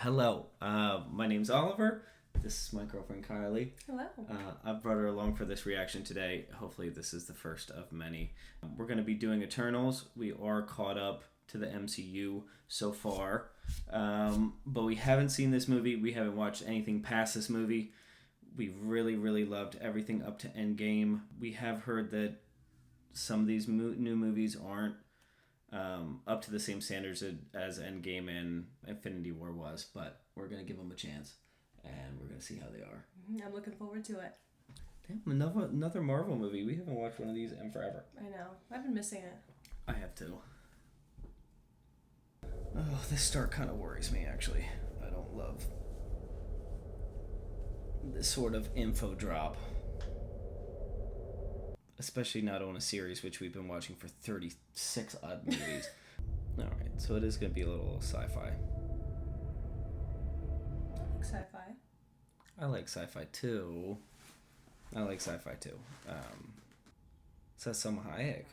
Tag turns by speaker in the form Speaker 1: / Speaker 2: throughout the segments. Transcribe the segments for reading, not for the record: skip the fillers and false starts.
Speaker 1: Hello, my name's Oliver. This is my girlfriend Kylie.
Speaker 2: Hello.
Speaker 1: I've brought her along for this reaction today. Hopefully this is the first of many. We're going to be doing Eternals. We are caught up to the MCU so far, but we haven't seen this movie. We haven't watched anything past this movie. We really loved everything up to Endgame. We have heard that some of these new movies aren't up to the same standards as Endgame and Infinity War was, but we're going to give them a chance, and we're going to see how they are.
Speaker 2: I'm looking forward to it.
Speaker 1: Damn, another Marvel movie. We haven't watched one of these in forever.
Speaker 2: I know. I've been missing it.
Speaker 1: I have too. Oh, this start kind of worries me, actually. I don't love this sort of info drop. Especially not on a series which we've been watching for 36 odd movies. Alright, so it is going to be a little sci-fi.
Speaker 2: I like sci-fi.
Speaker 1: I like sci-fi too. Says some Hayek.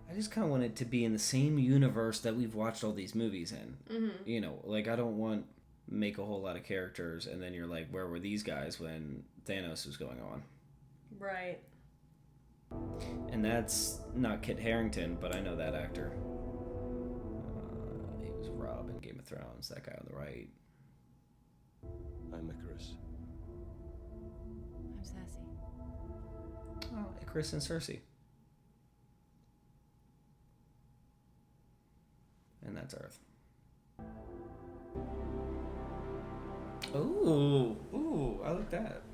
Speaker 1: I just kind of want it to be in the same universe that we've watched all these movies in.
Speaker 2: Mm-hmm.
Speaker 1: You know, like I don't want make a whole lot of characters and then you're like, where were these guys when Thanos was going on?
Speaker 2: Right.
Speaker 1: And that's not Kit Harington, but I know that actor. He was Rob in Game of Thrones, that guy on the right.
Speaker 3: I'm Icarus.
Speaker 4: I'm Sassy.
Speaker 1: Oh, Icarus and Cersei. And that's Earth. Ooh, I like that.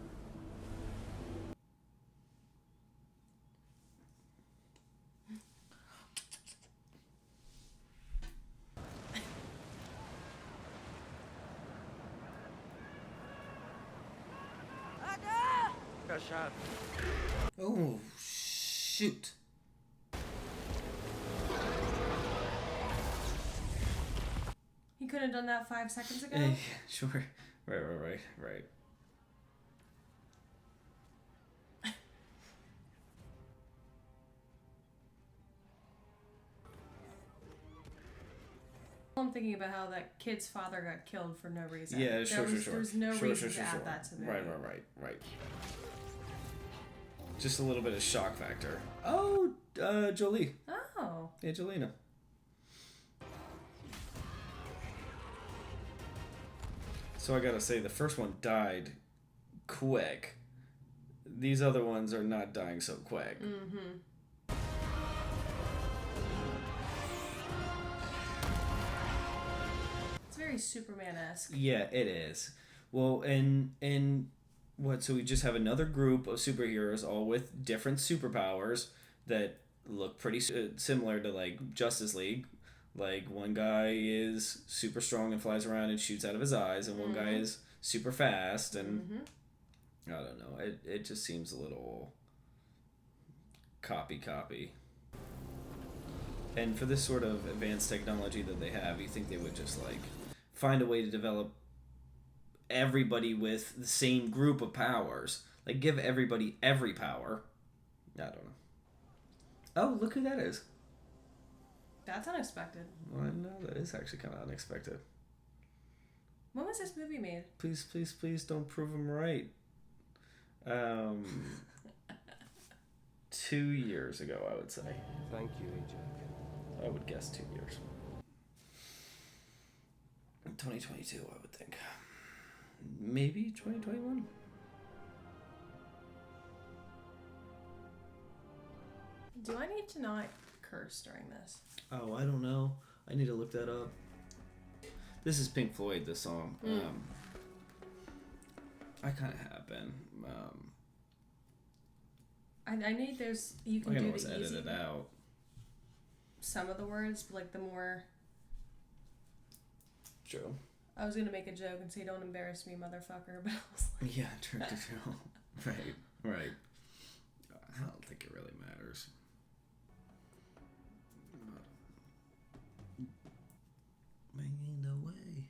Speaker 3: Got shot.
Speaker 1: Oh, shoot.
Speaker 2: He couldn't have done that 5 seconds ago?
Speaker 1: Yeah, sure. Right.
Speaker 2: I'm thinking about how that kid's father got killed for no reason.
Speaker 1: Yeah, sure.
Speaker 2: There's no reason to add that to the movie.
Speaker 1: Right. Just a little bit of shock factor. Oh, Jolie.
Speaker 2: Oh.
Speaker 1: Yeah, Jolena. So I gotta say, the first one died quick. These other ones are not dying so quick.
Speaker 2: Mm-hmm. It's very Superman-esque.
Speaker 1: Yeah, it is. Well, and what? So we just have another group of superheroes, all with different superpowers that look pretty similar to like Justice League. Like one guy is super strong and flies around and shoots out of his eyes, and one guy is super fast, and I don't know. It just seems a little copy. And for this sort of advanced technology that they have, you think they would just like find a way to develop everybody with the same group of powers. Like give everybody every power. I don't know. Oh, look who that is.
Speaker 2: That's unexpected.
Speaker 1: Well, I know that is actually kind of unexpected.
Speaker 2: When was this movie made?
Speaker 1: Please don't prove him right. 2 years ago, I would say.
Speaker 3: Thank you, Agent.
Speaker 1: I would guess 2 years. 2022, I would think. Maybe 2021?
Speaker 2: Do I need to not curse during this?
Speaker 1: Oh, I don't know. I need to look that up. This is Pink Floyd, this song. I kind of have been.
Speaker 2: I need there's you can
Speaker 1: I can
Speaker 2: do
Speaker 1: always
Speaker 2: the
Speaker 1: edit
Speaker 2: easy
Speaker 1: it out.
Speaker 2: some of the words, but like the more
Speaker 1: True.
Speaker 2: I was gonna make a joke and say don't embarrass me, motherfucker, but I was like
Speaker 1: Yeah, true. Right. I don't think it really matters. Making the way.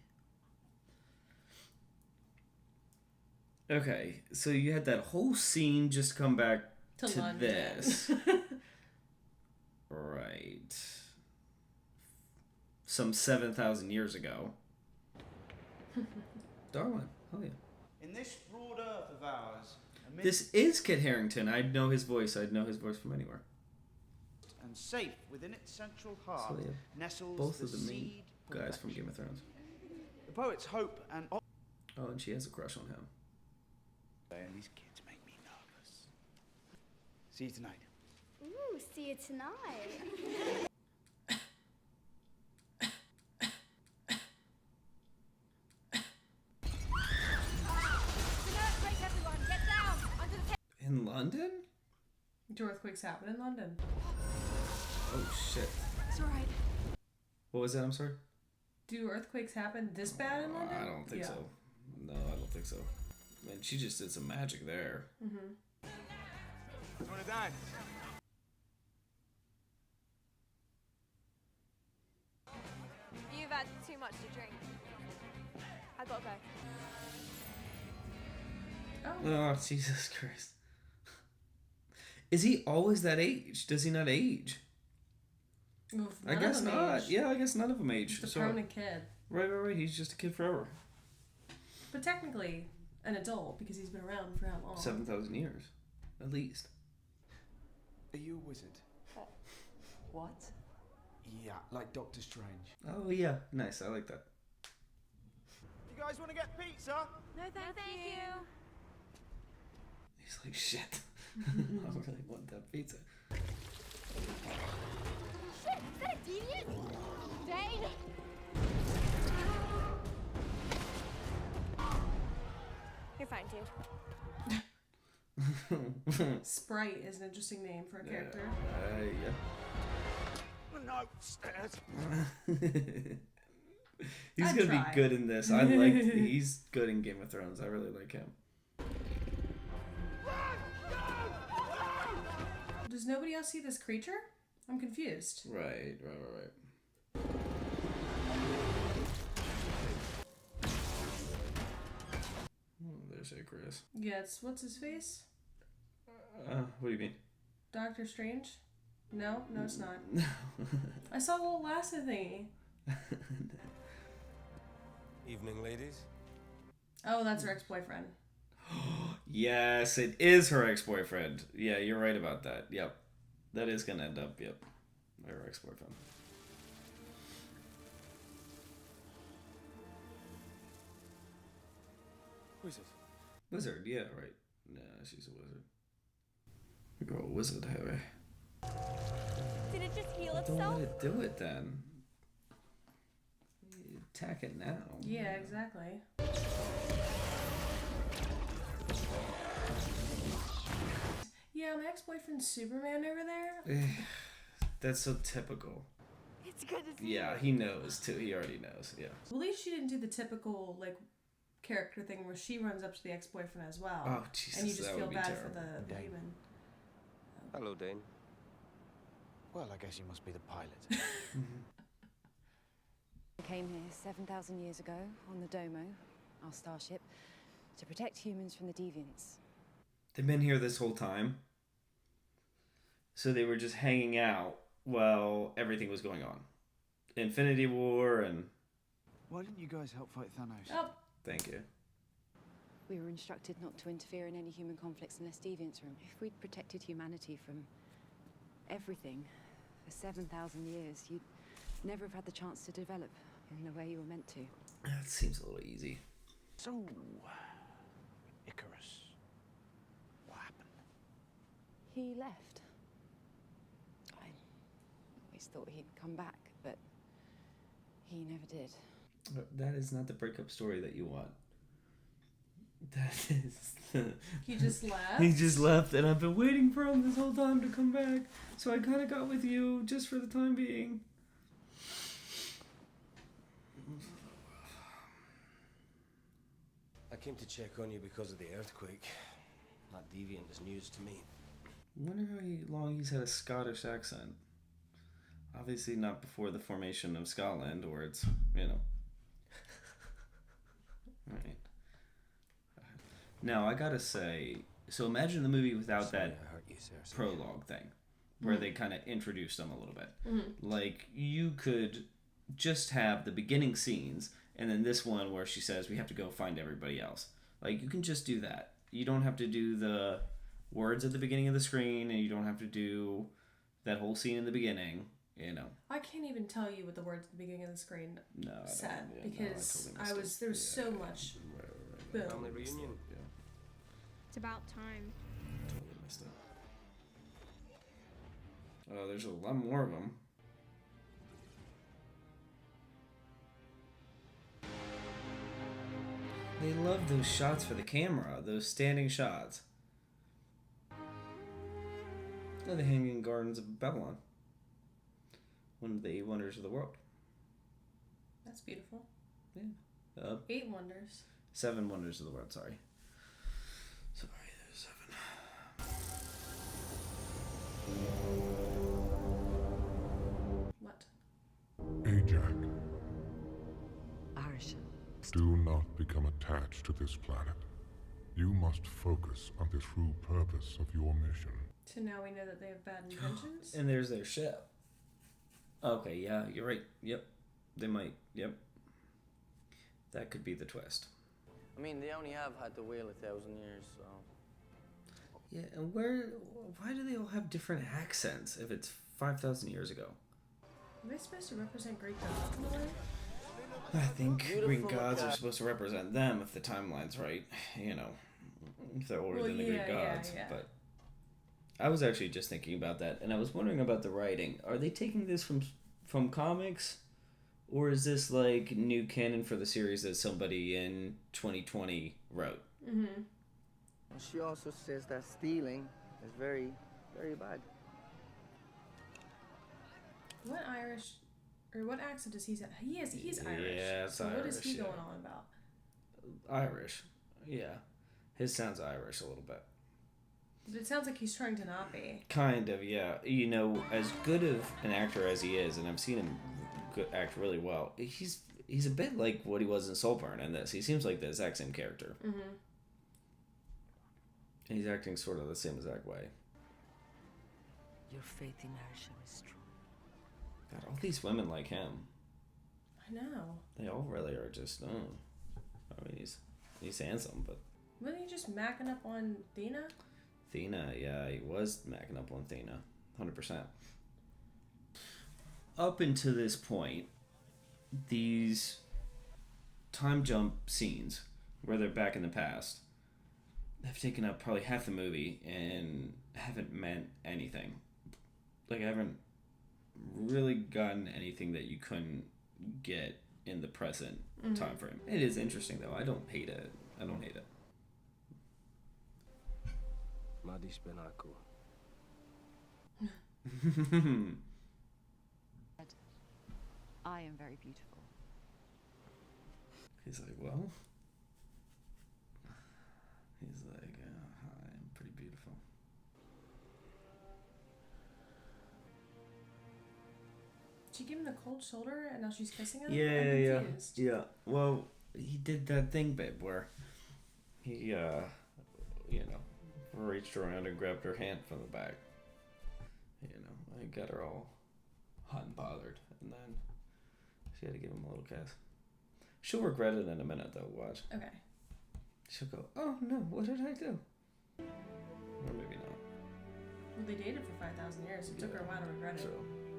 Speaker 1: Okay, so you had that whole scene just come back to
Speaker 2: London.
Speaker 1: this. Right. Some 7,000 years ago. Darwin. Oh yeah.
Speaker 4: In this broad earth of ours, amidst
Speaker 1: This is Kit Harington. I'd know his voice. I'd know his voice from anywhere.
Speaker 4: and safe within its central heart
Speaker 1: So, yeah,
Speaker 4: nestles
Speaker 1: both
Speaker 4: the
Speaker 1: of the main
Speaker 4: seed
Speaker 1: guys from Game
Speaker 4: perfection.
Speaker 1: of Thrones.
Speaker 4: The poet's hope and
Speaker 1: Oh, and she has a crush on him.
Speaker 4: and these kids make me nervous. See you tonight.
Speaker 5: Ooh, see you tonight.
Speaker 1: In London?
Speaker 2: Do earthquakes happen in London?
Speaker 1: Oh shit.
Speaker 5: It's alright.
Speaker 1: What was that? I'm sorry.
Speaker 2: Do earthquakes happen this bad in London?
Speaker 1: I don't think
Speaker 2: Yeah.
Speaker 1: so. No, I don't think so. Man, she just did some magic there.
Speaker 2: Mm-hmm.
Speaker 4: Wanna dance?
Speaker 6: You've had too much to drink. I gotta go.
Speaker 2: Oh.
Speaker 1: Oh, Jesus Christ. Is he always that age? Does he not age?
Speaker 2: Oof,
Speaker 1: I
Speaker 2: none
Speaker 1: guess
Speaker 2: of them
Speaker 1: not.
Speaker 2: age.
Speaker 1: Yeah, I guess none of them age.
Speaker 2: Just a
Speaker 1: So-
Speaker 2: permanent kid.
Speaker 1: Right. He's just a kid forever.
Speaker 2: But technically, an adult because he's been around for how long?
Speaker 1: 7,000 years. At least.
Speaker 4: Are you a wizard?
Speaker 7: What?
Speaker 4: Yeah, like Doctor Strange.
Speaker 1: Oh, yeah. Nice. I like that.
Speaker 4: You guys wanna get pizza?
Speaker 6: No, thank you.
Speaker 1: He's like, shit. I really want that pizza.
Speaker 6: Shit, is that a deviant? Dane! You're fine, dude.
Speaker 2: Sprite is an interesting name for a character.
Speaker 1: Yeah.
Speaker 4: No, stairs.
Speaker 1: He's
Speaker 2: I'd
Speaker 1: gonna
Speaker 2: try.
Speaker 1: be good in this. I like. He's good in Game of Thrones. I really like him.
Speaker 2: Does nobody else see this creature? I'm confused.
Speaker 1: Right. Oh, there's Icarus.
Speaker 2: Yeah, it's what's his face?
Speaker 1: What do you mean?
Speaker 2: Doctor Strange? No, it's not.
Speaker 1: No.
Speaker 2: I saw a little lasso thingy.
Speaker 3: Evening, ladies.
Speaker 2: Oh, that's her ex-boyfriend.
Speaker 1: Yes, it is her ex-boyfriend. Yeah, you're right about that. Yep. That is gonna end up, yep. Her ex-boyfriend.
Speaker 3: Wizard.
Speaker 1: Wizard, yeah, right. Nah, she's a wizard. We got a wizard, have we?
Speaker 6: Did it just heal
Speaker 1: Don't
Speaker 6: itself?
Speaker 1: let it do it then. You attack it now.
Speaker 2: Yeah, exactly. Yeah, my ex-boyfriend's Superman over there.
Speaker 1: That's so typical.
Speaker 6: It's good to see
Speaker 1: Yeah,
Speaker 6: you.
Speaker 1: he knows too. He already knows. Yeah.
Speaker 2: Well, at least she didn't do the typical like character thing where she runs up to the ex-boyfriend as well.
Speaker 1: Oh Jesus,
Speaker 2: and you just
Speaker 1: that
Speaker 2: feel
Speaker 1: would be
Speaker 2: bad
Speaker 1: terrible.
Speaker 2: for the
Speaker 4: Dane.
Speaker 2: human.
Speaker 3: Hello, Dane.
Speaker 4: Well, I guess you must be the pilot.
Speaker 7: We came here 7,000 years ago on the Domo, our starship, to protect humans from the deviants.
Speaker 1: They've been here this whole time. So they were just hanging out while everything was going on. Infinity War and
Speaker 4: Why didn't you guys help fight Thanos?
Speaker 2: Oh,
Speaker 1: thank you.
Speaker 7: We were instructed not to interfere in any human conflicts unless deviants were. If we'd protected humanity from everything for 7,000 years, you'd never have had the chance to develop in the way you were meant to.
Speaker 1: That seems a little easy.
Speaker 4: So, Icarus, what happened?
Speaker 7: He left. I always thought he'd come back, but he never did.
Speaker 1: That is not the breakup story that you want. That is.
Speaker 2: he just left.
Speaker 1: He just left, and I've been waiting for him this whole time to come back. So I kind of got with you just for the time being.
Speaker 3: I came to check on you because of the earthquake. That deviant is news to me.
Speaker 1: Wonder how long he's had a Scottish accent. Obviously not before the formation of Scotland, or it's, you know. Right. Now, I gotta say, so imagine the movie without
Speaker 3: Sorry
Speaker 1: that
Speaker 3: I hurt you, Cersei.
Speaker 1: prologue thing, where they kind of introduced them a little bit.
Speaker 2: Mm-hmm.
Speaker 1: Like, you could just have the beginning scenes, And then this one where she says we have to go find everybody else. Like, you can just do that. You don't have to do the words at the beginning of the screen, and you don't have to do that whole scene in the beginning, you know.
Speaker 2: I can't even tell you what the words at the beginning of the screen said because there was so much. Boom.
Speaker 3: Family reunion.
Speaker 1: Yeah,
Speaker 5: It's about time.
Speaker 1: totally missed it. Oh, there's a lot more of them. They love those shots for the camera, those standing shots. Oh, the Hanging Gardens of Babylon. One of the 8 wonders of the world.
Speaker 2: That's beautiful.
Speaker 1: Yeah.
Speaker 2: 8 wonders.
Speaker 1: 7 wonders of the world, sorry. Sorry, there's 7.
Speaker 2: What?
Speaker 8: Ajax,
Speaker 7: Irish.
Speaker 8: do not become attached to this planet. You must focus on the true purpose of your mission.
Speaker 2: So now we know that they have bad intentions?
Speaker 1: And there's their ship. Okay, yeah, you're right. Yep. They might. Yep. That could be the twist.
Speaker 9: I mean, they only have had the wheel 1,000 years, so...
Speaker 1: Yeah, and why do they all have different accents if it's 5,000 years ago?
Speaker 2: Are they supposed to represent Greek gods in a way?
Speaker 1: I think
Speaker 9: Beautiful
Speaker 1: Greek gods
Speaker 9: cat.
Speaker 1: are supposed to represent them if the timeline's right. You know, if they're older than the Greek gods.
Speaker 2: Yeah.
Speaker 1: But I was actually just thinking about that, and I was wondering about the writing. Are they taking this from comics? Or is this like new canon for the series that somebody in 2020 wrote?
Speaker 2: Mm-hmm.
Speaker 9: And she also says that stealing is very, very bad.
Speaker 2: What Irish, or what accent does he say? He's Irish.
Speaker 1: Yeah, it's
Speaker 2: so what is
Speaker 1: Irish,
Speaker 2: he
Speaker 1: yeah.
Speaker 2: going on about?
Speaker 1: Irish. Yeah. His sounds Irish a little bit.
Speaker 2: But it sounds like he's trying to not be.
Speaker 1: Kind of, yeah. You know, as good of an actor as he is, and I've seen him act really well, he's a bit like what he was in Saltburn in this. He seems like the exact same character.
Speaker 2: Mm-hmm.
Speaker 1: And he's acting sort of the same exact way.
Speaker 7: Your faith in Arishem is strong.
Speaker 1: God, all these women like him.
Speaker 2: I know.
Speaker 1: They all really are just, I mean, he's handsome, but...
Speaker 2: Wasn't he just macking up on Thena?
Speaker 1: Thena, yeah, he was macking up on Thena. 100%. Up until this point, these time jump scenes where they're back in the past have taken up probably half the movie and haven't meant anything. Like, I haven't really gotten anything that you couldn't get in the present time frame. It is interesting, though. I don't hate it.
Speaker 3: Madi Spenaku.
Speaker 7: I am very beautiful.
Speaker 1: He's like, well... He's like, hi, I'm pretty beautiful.
Speaker 2: Did she give him the cold shoulder and now she's kissing him?
Speaker 1: Yeah,
Speaker 2: I'm confused.
Speaker 1: yeah. Well, he did that thing, babe, where he, reached around and grabbed her hand from the back. I got her all hot and bothered, and then she had to give him a little kiss. She'll regret it in a minute, though. Watch.
Speaker 2: Okay.
Speaker 1: She'll go, oh no, what did I do? Or maybe not.
Speaker 2: Well, they dated for 5,000 years. It took her a while to regret it.
Speaker 1: So,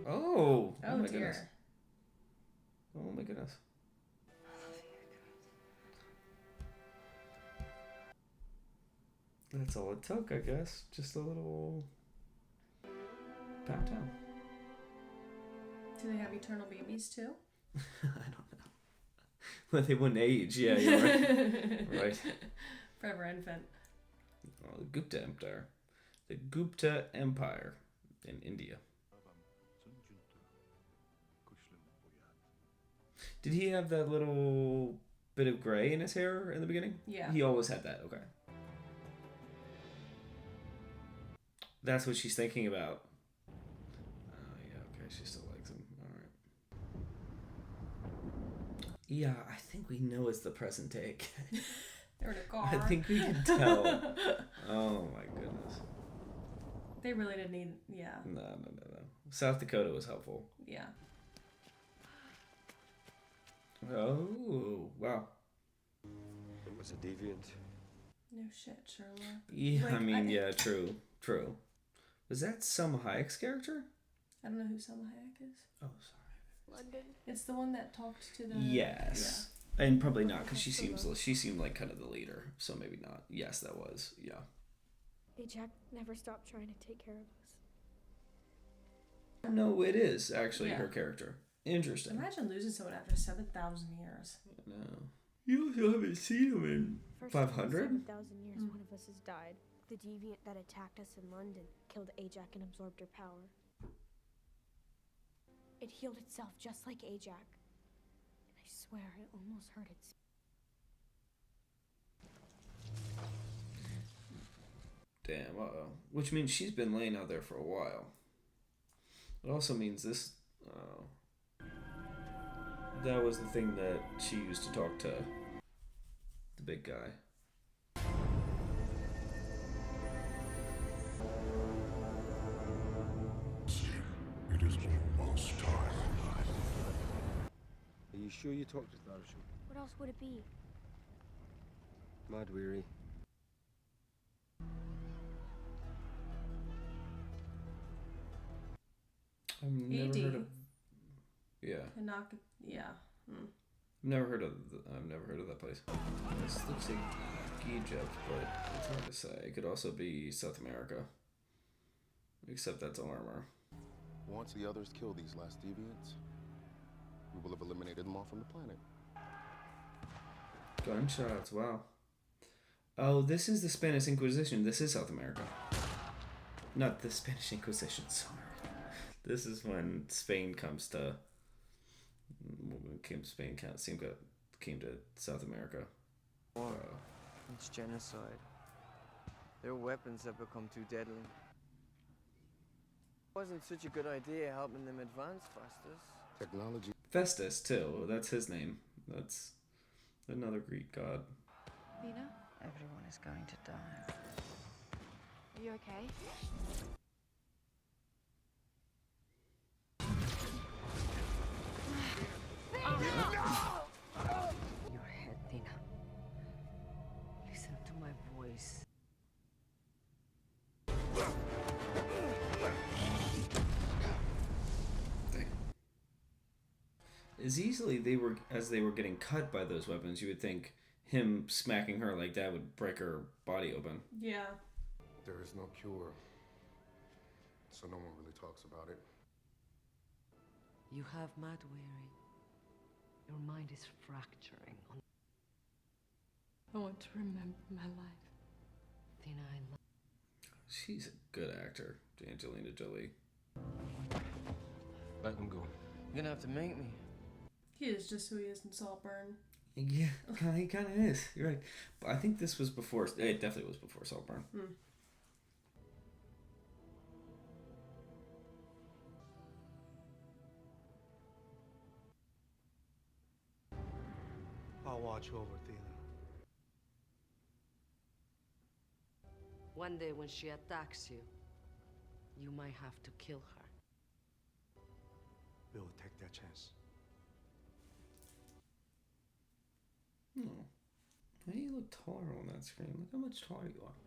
Speaker 1: oh
Speaker 2: Oh,
Speaker 1: my
Speaker 2: dear.
Speaker 1: goodness. Oh my goodness. That's all it took, I guess. Just a little pat down.
Speaker 2: Do they have eternal babies too?
Speaker 1: I don't know. Well, they wouldn't age. Yeah, you're right. Right.
Speaker 2: Forever infant.
Speaker 1: Oh, the Gupta Empire. The Gupta Empire in India. Did he have that little bit of gray in his hair in the beginning?
Speaker 2: Yeah.
Speaker 1: He always had that. Okay. That's what she's thinking about. Oh, yeah, okay. She still likes him. All right. Yeah, I think we know it's the present take.
Speaker 2: They're in a car.
Speaker 1: I think we can tell. Oh, my goodness.
Speaker 2: They really didn't need... Yeah.
Speaker 1: No. South Dakota was helpful.
Speaker 2: Yeah.
Speaker 1: Oh, wow.
Speaker 3: It was a deviant.
Speaker 2: No shit, Sherlock.
Speaker 1: Yeah, I mean, yeah, true. Was that Selma Hayek's character?
Speaker 2: I don't know who Selma Hayek is.
Speaker 1: Oh, sorry.
Speaker 6: London.
Speaker 2: It's the one that talked to the...
Speaker 1: Yes. Yeah. And probably not, because she seemed like kind of the leader, so maybe not. Yes, that was, yeah.
Speaker 5: Jack never stopped trying to take care of us.
Speaker 1: No, it is actually her character. Interesting.
Speaker 2: Imagine losing someone after 7,000 years.
Speaker 1: No. You also haven't seen him in 500?
Speaker 5: 7,000 years, one of us has died. The deviant that attacked us in London killed Ajax and absorbed her power. It healed itself just like Ajax. And I swear I almost heard it.
Speaker 1: Damn, uh-oh. Which means she's been laying out there for a while. It also means this... that was the thing that she used to talk to the big guy.
Speaker 8: It is almost time.
Speaker 3: Are you sure you talked to Tharshan?
Speaker 5: What else would it be?
Speaker 3: Mad weary.
Speaker 1: I've never heard of... Yeah.
Speaker 2: Hmm.
Speaker 1: I've never heard of that place. This looks like Egypt, but it's hard to say. It could also be South America. Except that's armor.
Speaker 10: Once the others kill these last deviants, we will have eliminated them all from the planet.
Speaker 1: Gunshots, wow. Oh, this is the Spanish Inquisition. This is South America. Not the Spanish Inquisition, sorry. This is when Spain comes to... Spain came to South America.
Speaker 9: War. It's genocide. Their weapons have become too deadly. It wasn't such a good idea helping them advance, Festus.
Speaker 10: Technology.
Speaker 1: Festus, too. That's his name. That's another Greek god.
Speaker 7: Lena?
Speaker 11: Everyone is going to die.
Speaker 7: Are you okay?
Speaker 11: Your head, Tina. Listen to my voice.
Speaker 1: As easily they were getting cut by those weapons, you would think him smacking her like that would break her body open.
Speaker 2: Yeah.
Speaker 10: There is no cure, so no one really talks about it.
Speaker 11: You have mad weary. Your mind is fracturing.
Speaker 12: I want to remember my life.
Speaker 11: Tina, I love...
Speaker 1: She's a good actor, Angelina Jolie.
Speaker 3: Let them go.
Speaker 9: You're gonna have to make me.
Speaker 2: He is just who he is in Saltburn.
Speaker 1: Yeah, he kind of is. You're right. But I think this was before... It definitely was before Saltburn.
Speaker 4: I'll watch over Tina.
Speaker 11: One day when she attacks you, you might have to kill her.
Speaker 4: We will take that chance.
Speaker 1: Oh. Hey, you look taller on that screen. Look how much taller you are.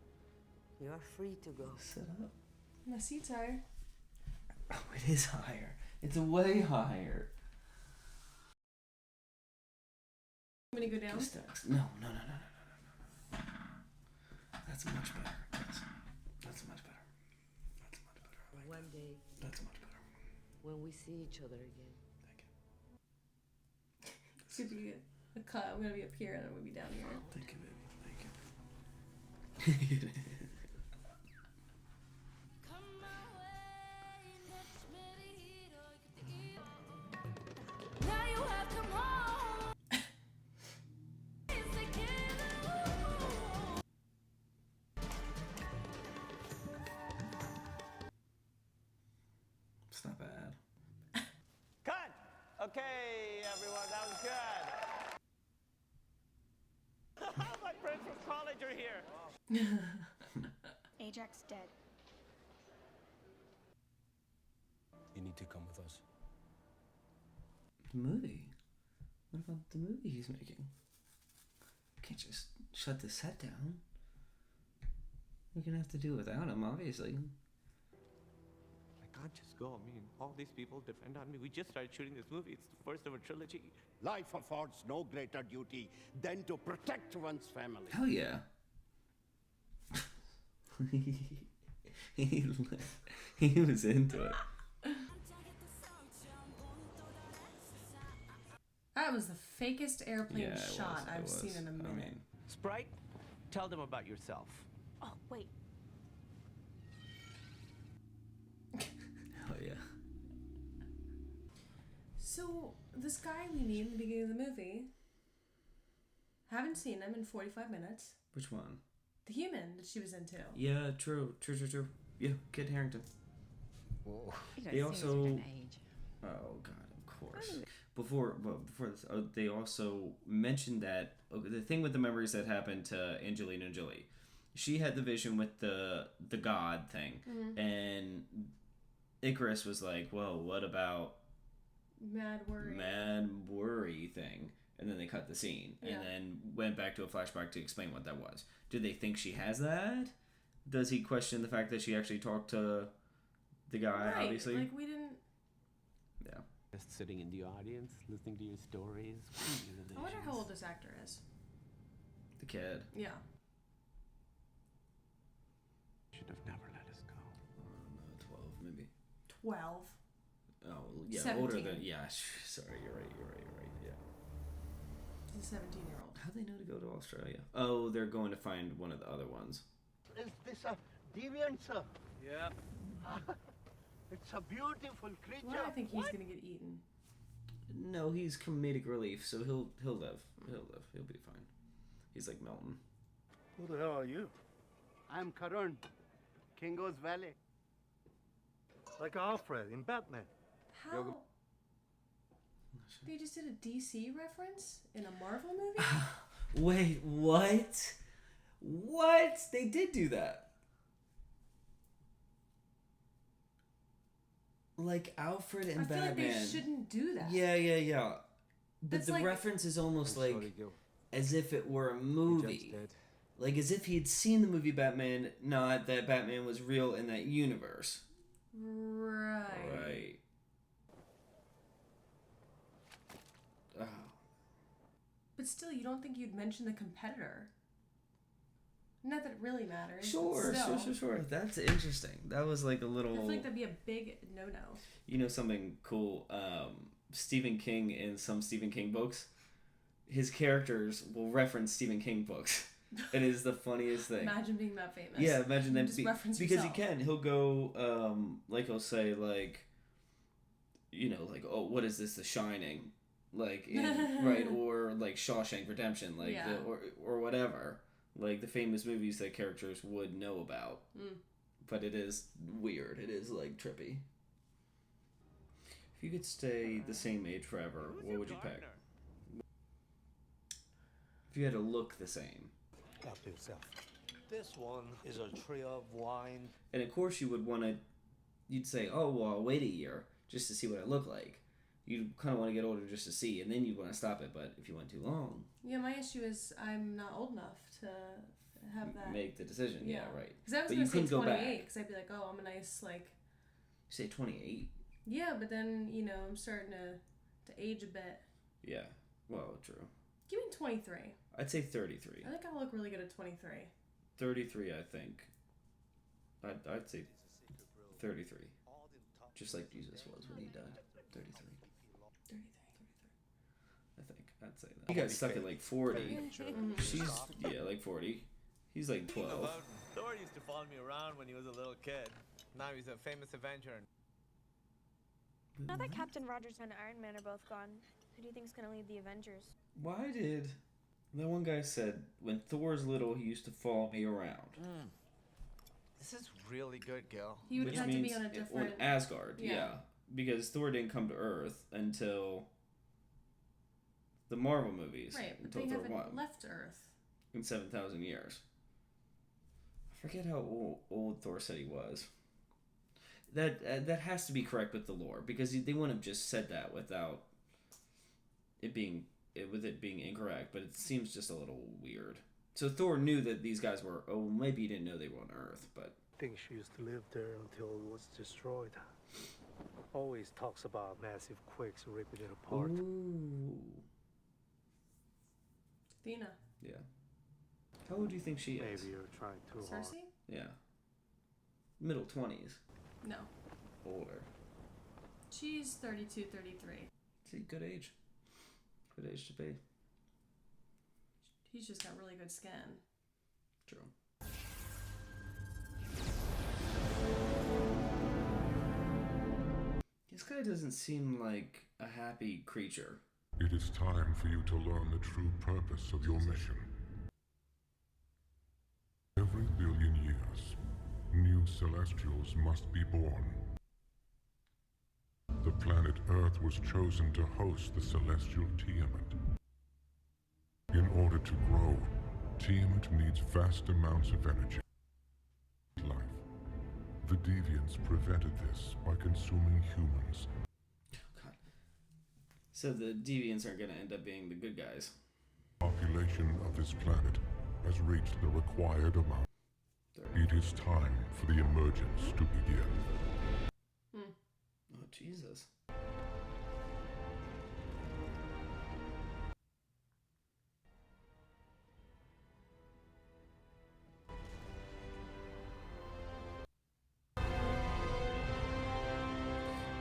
Speaker 11: You are free to go.
Speaker 1: Sit up.
Speaker 2: My seat's higher.
Speaker 1: Oh, it is higher. It's way higher.
Speaker 2: I'm gonna go down.
Speaker 1: No. That's much better. That's much better. That's much better. Like
Speaker 11: One day.
Speaker 1: That's much better.
Speaker 11: When we see each other again.
Speaker 1: Thank you.
Speaker 2: It's gonna be a cut. I'm gonna be up here and I'm gonna be down here.
Speaker 1: Thank you, baby. Thank you. It's not bad.
Speaker 9: Cut! Okay, everyone, that was good. My friends from college are here.
Speaker 5: Ajax dead.
Speaker 3: You need to come with us.
Speaker 1: The movie. What about the movie he's making? Can't just shut the set down. You're gonna have to do without him, obviously.
Speaker 13: I can't just go. I mean, all these people depend on me. We just started shooting this movie. It's the first of a trilogy.
Speaker 14: Life affords no greater duty than to protect one's family.
Speaker 1: Hell yeah. he was into it.
Speaker 2: That was the fakest airplane shot I've seen in a minute. I mean,
Speaker 13: Sprite, tell them about yourself.
Speaker 5: Oh, wait.
Speaker 1: Hell yeah.
Speaker 2: So, this guy we meet in the beginning of the movie, haven't seen him in 45 minutes.
Speaker 1: Which one?
Speaker 2: The human that she was into.
Speaker 1: Yeah, true. Yeah, Kit Harington.
Speaker 7: Whoa.
Speaker 1: They also... Oh, God, of course. Before this, they also mentioned that the thing with the memories that happened to Angelina Jolie, she had the vision with the God thing, and Icarus was like, "Well, what about
Speaker 2: Mad
Speaker 1: worry thing?" And then they cut the scene, and then went back to a flashback to explain what that was. Do they think she has that? Does he question the fact that she actually talked to the guy?
Speaker 2: Right.
Speaker 1: Obviously,
Speaker 2: like we didn't.
Speaker 1: Yeah.
Speaker 13: Just sitting in the audience, listening to your stories.
Speaker 2: I wonder how old this actor is.
Speaker 1: The kid.
Speaker 2: Yeah.
Speaker 13: Should have never let us go.
Speaker 1: 12 maybe.
Speaker 2: 12.
Speaker 1: Oh yeah,
Speaker 2: 17.
Speaker 1: older than Sorry, you're right. Yeah.
Speaker 2: He's a 17-year-old.
Speaker 1: How'd they know to go to Australia? Oh, they're going to find one of the other ones.
Speaker 14: Is this a deviant, sir?
Speaker 13: Yeah.
Speaker 14: It's a beautiful creature.
Speaker 2: Why do I think he's gonna get eaten?
Speaker 1: No, he's comedic relief, so he'll live. He'll be fine. He's like Melton.
Speaker 14: Who the hell are you? I'm Karun, Kingo's valet. Like Alfred in Batman.
Speaker 2: How? They just did a DC reference in a Marvel movie?
Speaker 1: Wait, what? What? They did do that. Like Alfred and Batman.
Speaker 2: I feel like they shouldn't do that.
Speaker 1: Yeah. But
Speaker 2: That's
Speaker 1: the
Speaker 2: like,
Speaker 1: reference is almost like as if it were a movie. Like as if he had seen the movie Batman, not that Batman was real in that universe.
Speaker 2: Right.
Speaker 1: Oh.
Speaker 2: But still, you don't think you'd mention the competitor. Not that it really matters.
Speaker 1: Sure. That's interesting. That was like a little...
Speaker 2: I feel like that'd be a big no-no.
Speaker 1: You know something cool? Stephen King, in some Stephen King books, his characters will reference Stephen King books. It is the funniest thing.
Speaker 2: Imagine being that famous.
Speaker 1: Yeah, imagine that.
Speaker 2: Just reference
Speaker 1: because
Speaker 2: yourself.
Speaker 1: he can. He'll go, like he'll say, like, you know, like, oh, what is this? The Shining. Like, right? Or like Shawshank Redemption. Like, or whatever. Like the famous movies that characters would know about. But it is weird. It is like trippy. If you could stay the same age forever, what would you pick? If you had to look the same.
Speaker 14: Help yourself. This one is a tree of wine.
Speaker 1: And of course you would want to, you'd say, oh, well, I'll wait a year just to see what I look like. You'd kind of want to get older just to see, and then you'd want to stop it. But if you went too long...
Speaker 2: Yeah, my issue is I'm not old enough to have that...
Speaker 1: Make the decision, yeah right.
Speaker 2: Because I was going to say 28, because I'd be like, oh, I'm a nice, like...
Speaker 1: You say 28?
Speaker 2: Yeah, but then, you know, I'm starting to age a bit.
Speaker 1: Yeah, well, true.
Speaker 2: Give me 23.
Speaker 1: I'd say 33.
Speaker 2: I think I'll look really good at 23. 33,
Speaker 1: I think. I'd say 33. Just like Jesus was when he died. 33. I think. I'd say that. He got stuck at like 40. She's, like 40. He's like 12.
Speaker 13: Thor used to follow me around when he was a little kid. Now he's a famous Avenger.
Speaker 5: Now that Captain Rogers and Iron Man are both gone, who do you think's gonna lead the Avengers?
Speaker 1: Why did... That one guy said, when Thor's little, he used to follow me around.
Speaker 13: This is really good, Gil.
Speaker 2: He would have to be on a different...
Speaker 1: On Asgard, yeah. Because Thor didn't come to Earth until the Marvel movies.
Speaker 2: Right, but
Speaker 1: until
Speaker 2: they
Speaker 1: Thor
Speaker 2: haven't
Speaker 1: 1.
Speaker 2: left Earth.
Speaker 1: In 7,000 years. I forget how old Thor said he was. That has to be correct with the lore, because they wouldn't have just said that without it being with it being incorrect, but it seems just a little weird. So Thor knew that these guys were, maybe he didn't know they were on Earth, but...
Speaker 14: I think she used to live there until it was destroyed. Always talks about massive quakes ripping it apart.
Speaker 1: Ooh.
Speaker 2: Athena.
Speaker 1: Yeah. How old do you think she is?
Speaker 14: Maybe you're trying too hard.
Speaker 2: Cersei?
Speaker 1: Yeah. Middle 20s.
Speaker 2: No.
Speaker 1: Older.
Speaker 2: She's 32, 33.
Speaker 1: See, good age. Good age to be.
Speaker 2: He's just got really good skin.
Speaker 1: True. This guy doesn't seem like a happy creature.
Speaker 8: It is time for you to learn the true purpose of your mission. Every billion years, new Celestials must be born. The planet Earth was chosen to host the Celestial Tiamat. In order to grow, Tiamat needs vast amounts of energy. Life. The Deviants prevented this by consuming humans.
Speaker 1: God. So the Deviants are going to end up being the good guys.
Speaker 8: Population of this planet has reached the required amount. It is time for the emergence to begin.
Speaker 1: Oh, Jesus.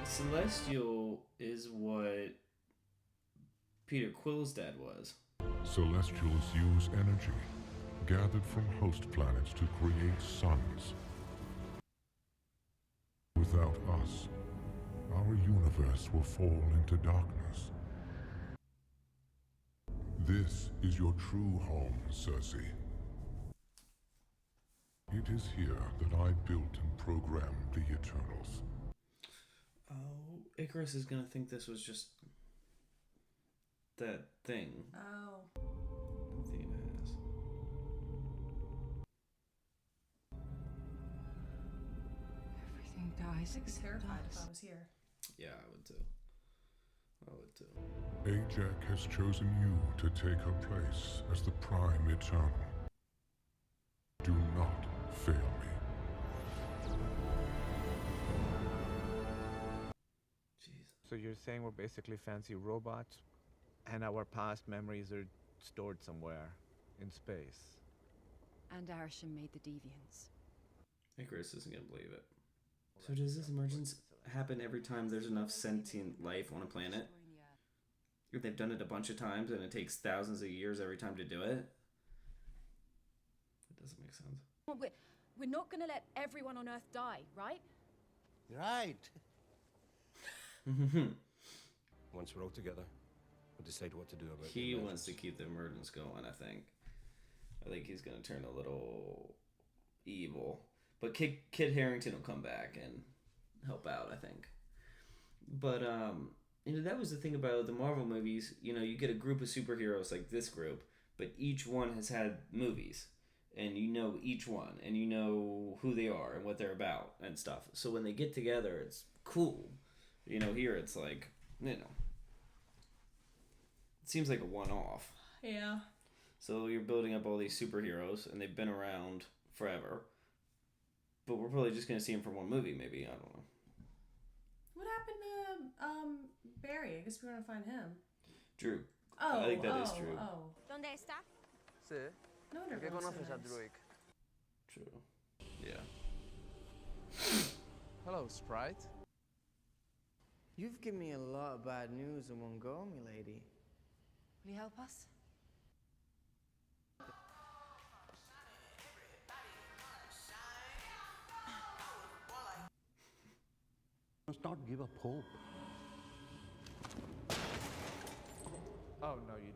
Speaker 1: Celestial is what Peter Quill's dad was.
Speaker 8: Celestials use energy gathered from host planets to create suns. Without us, our universe will fall into darkness. This is your true home, Cersei. It is here that I built and programmed the Eternals.
Speaker 1: Oh, Icarus is gonna think this was just that thing.
Speaker 2: Oh.
Speaker 1: Athena has.
Speaker 11: Everything dies.
Speaker 2: I'd be terrified if I was here.
Speaker 1: Yeah, I would too. I would too.
Speaker 8: Ajax has chosen you to take her place as the Prime Eternal. Do not fail me.
Speaker 13: So you're saying we're basically fancy robots, and our past memories are stored somewhere in space.
Speaker 7: And Arishem made the Deviants.
Speaker 1: Icarus isn't gonna believe it. So does this emergence happen every time there's enough sentient life on a planet? If they've done it a bunch of times and it takes thousands of years every time to do it? It doesn't make sense.
Speaker 5: We're not gonna let everyone on Earth die, right?
Speaker 3: Right. Once we're all together, we'll decide what to do about it.
Speaker 1: He wants to keep the emergence going, I think. I think he's gonna turn a little evil. But Kit Harington will come back and help out, I think. But that was the thing about the Marvel movies. You get a group of superheroes like this group, but each one has had movies, and you know each one, and you know who they are and what they're about and stuff. So when they get together, it's cool. Here it's like, it seems like a one-off.
Speaker 2: Yeah.
Speaker 1: So you're building up all these superheroes, and they've been around forever. But we're probably just going to see him for one movie, maybe. I don't know.
Speaker 2: What happened to Barry? I guess we're going to find him.
Speaker 1: Drew.
Speaker 2: Oh,
Speaker 1: I think that is true.
Speaker 6: ¿Dónde está?
Speaker 9: Sí.
Speaker 2: No wonder
Speaker 9: ¿Qué
Speaker 2: everyone's so
Speaker 9: conoces a
Speaker 2: nice.
Speaker 9: Druid?
Speaker 1: True. Yeah.
Speaker 9: Hello, Sprite.
Speaker 15: You've given me a lot of bad news in one go, me lady.
Speaker 7: Will you help us?
Speaker 14: Must not give up hope.
Speaker 13: Oh, no, you...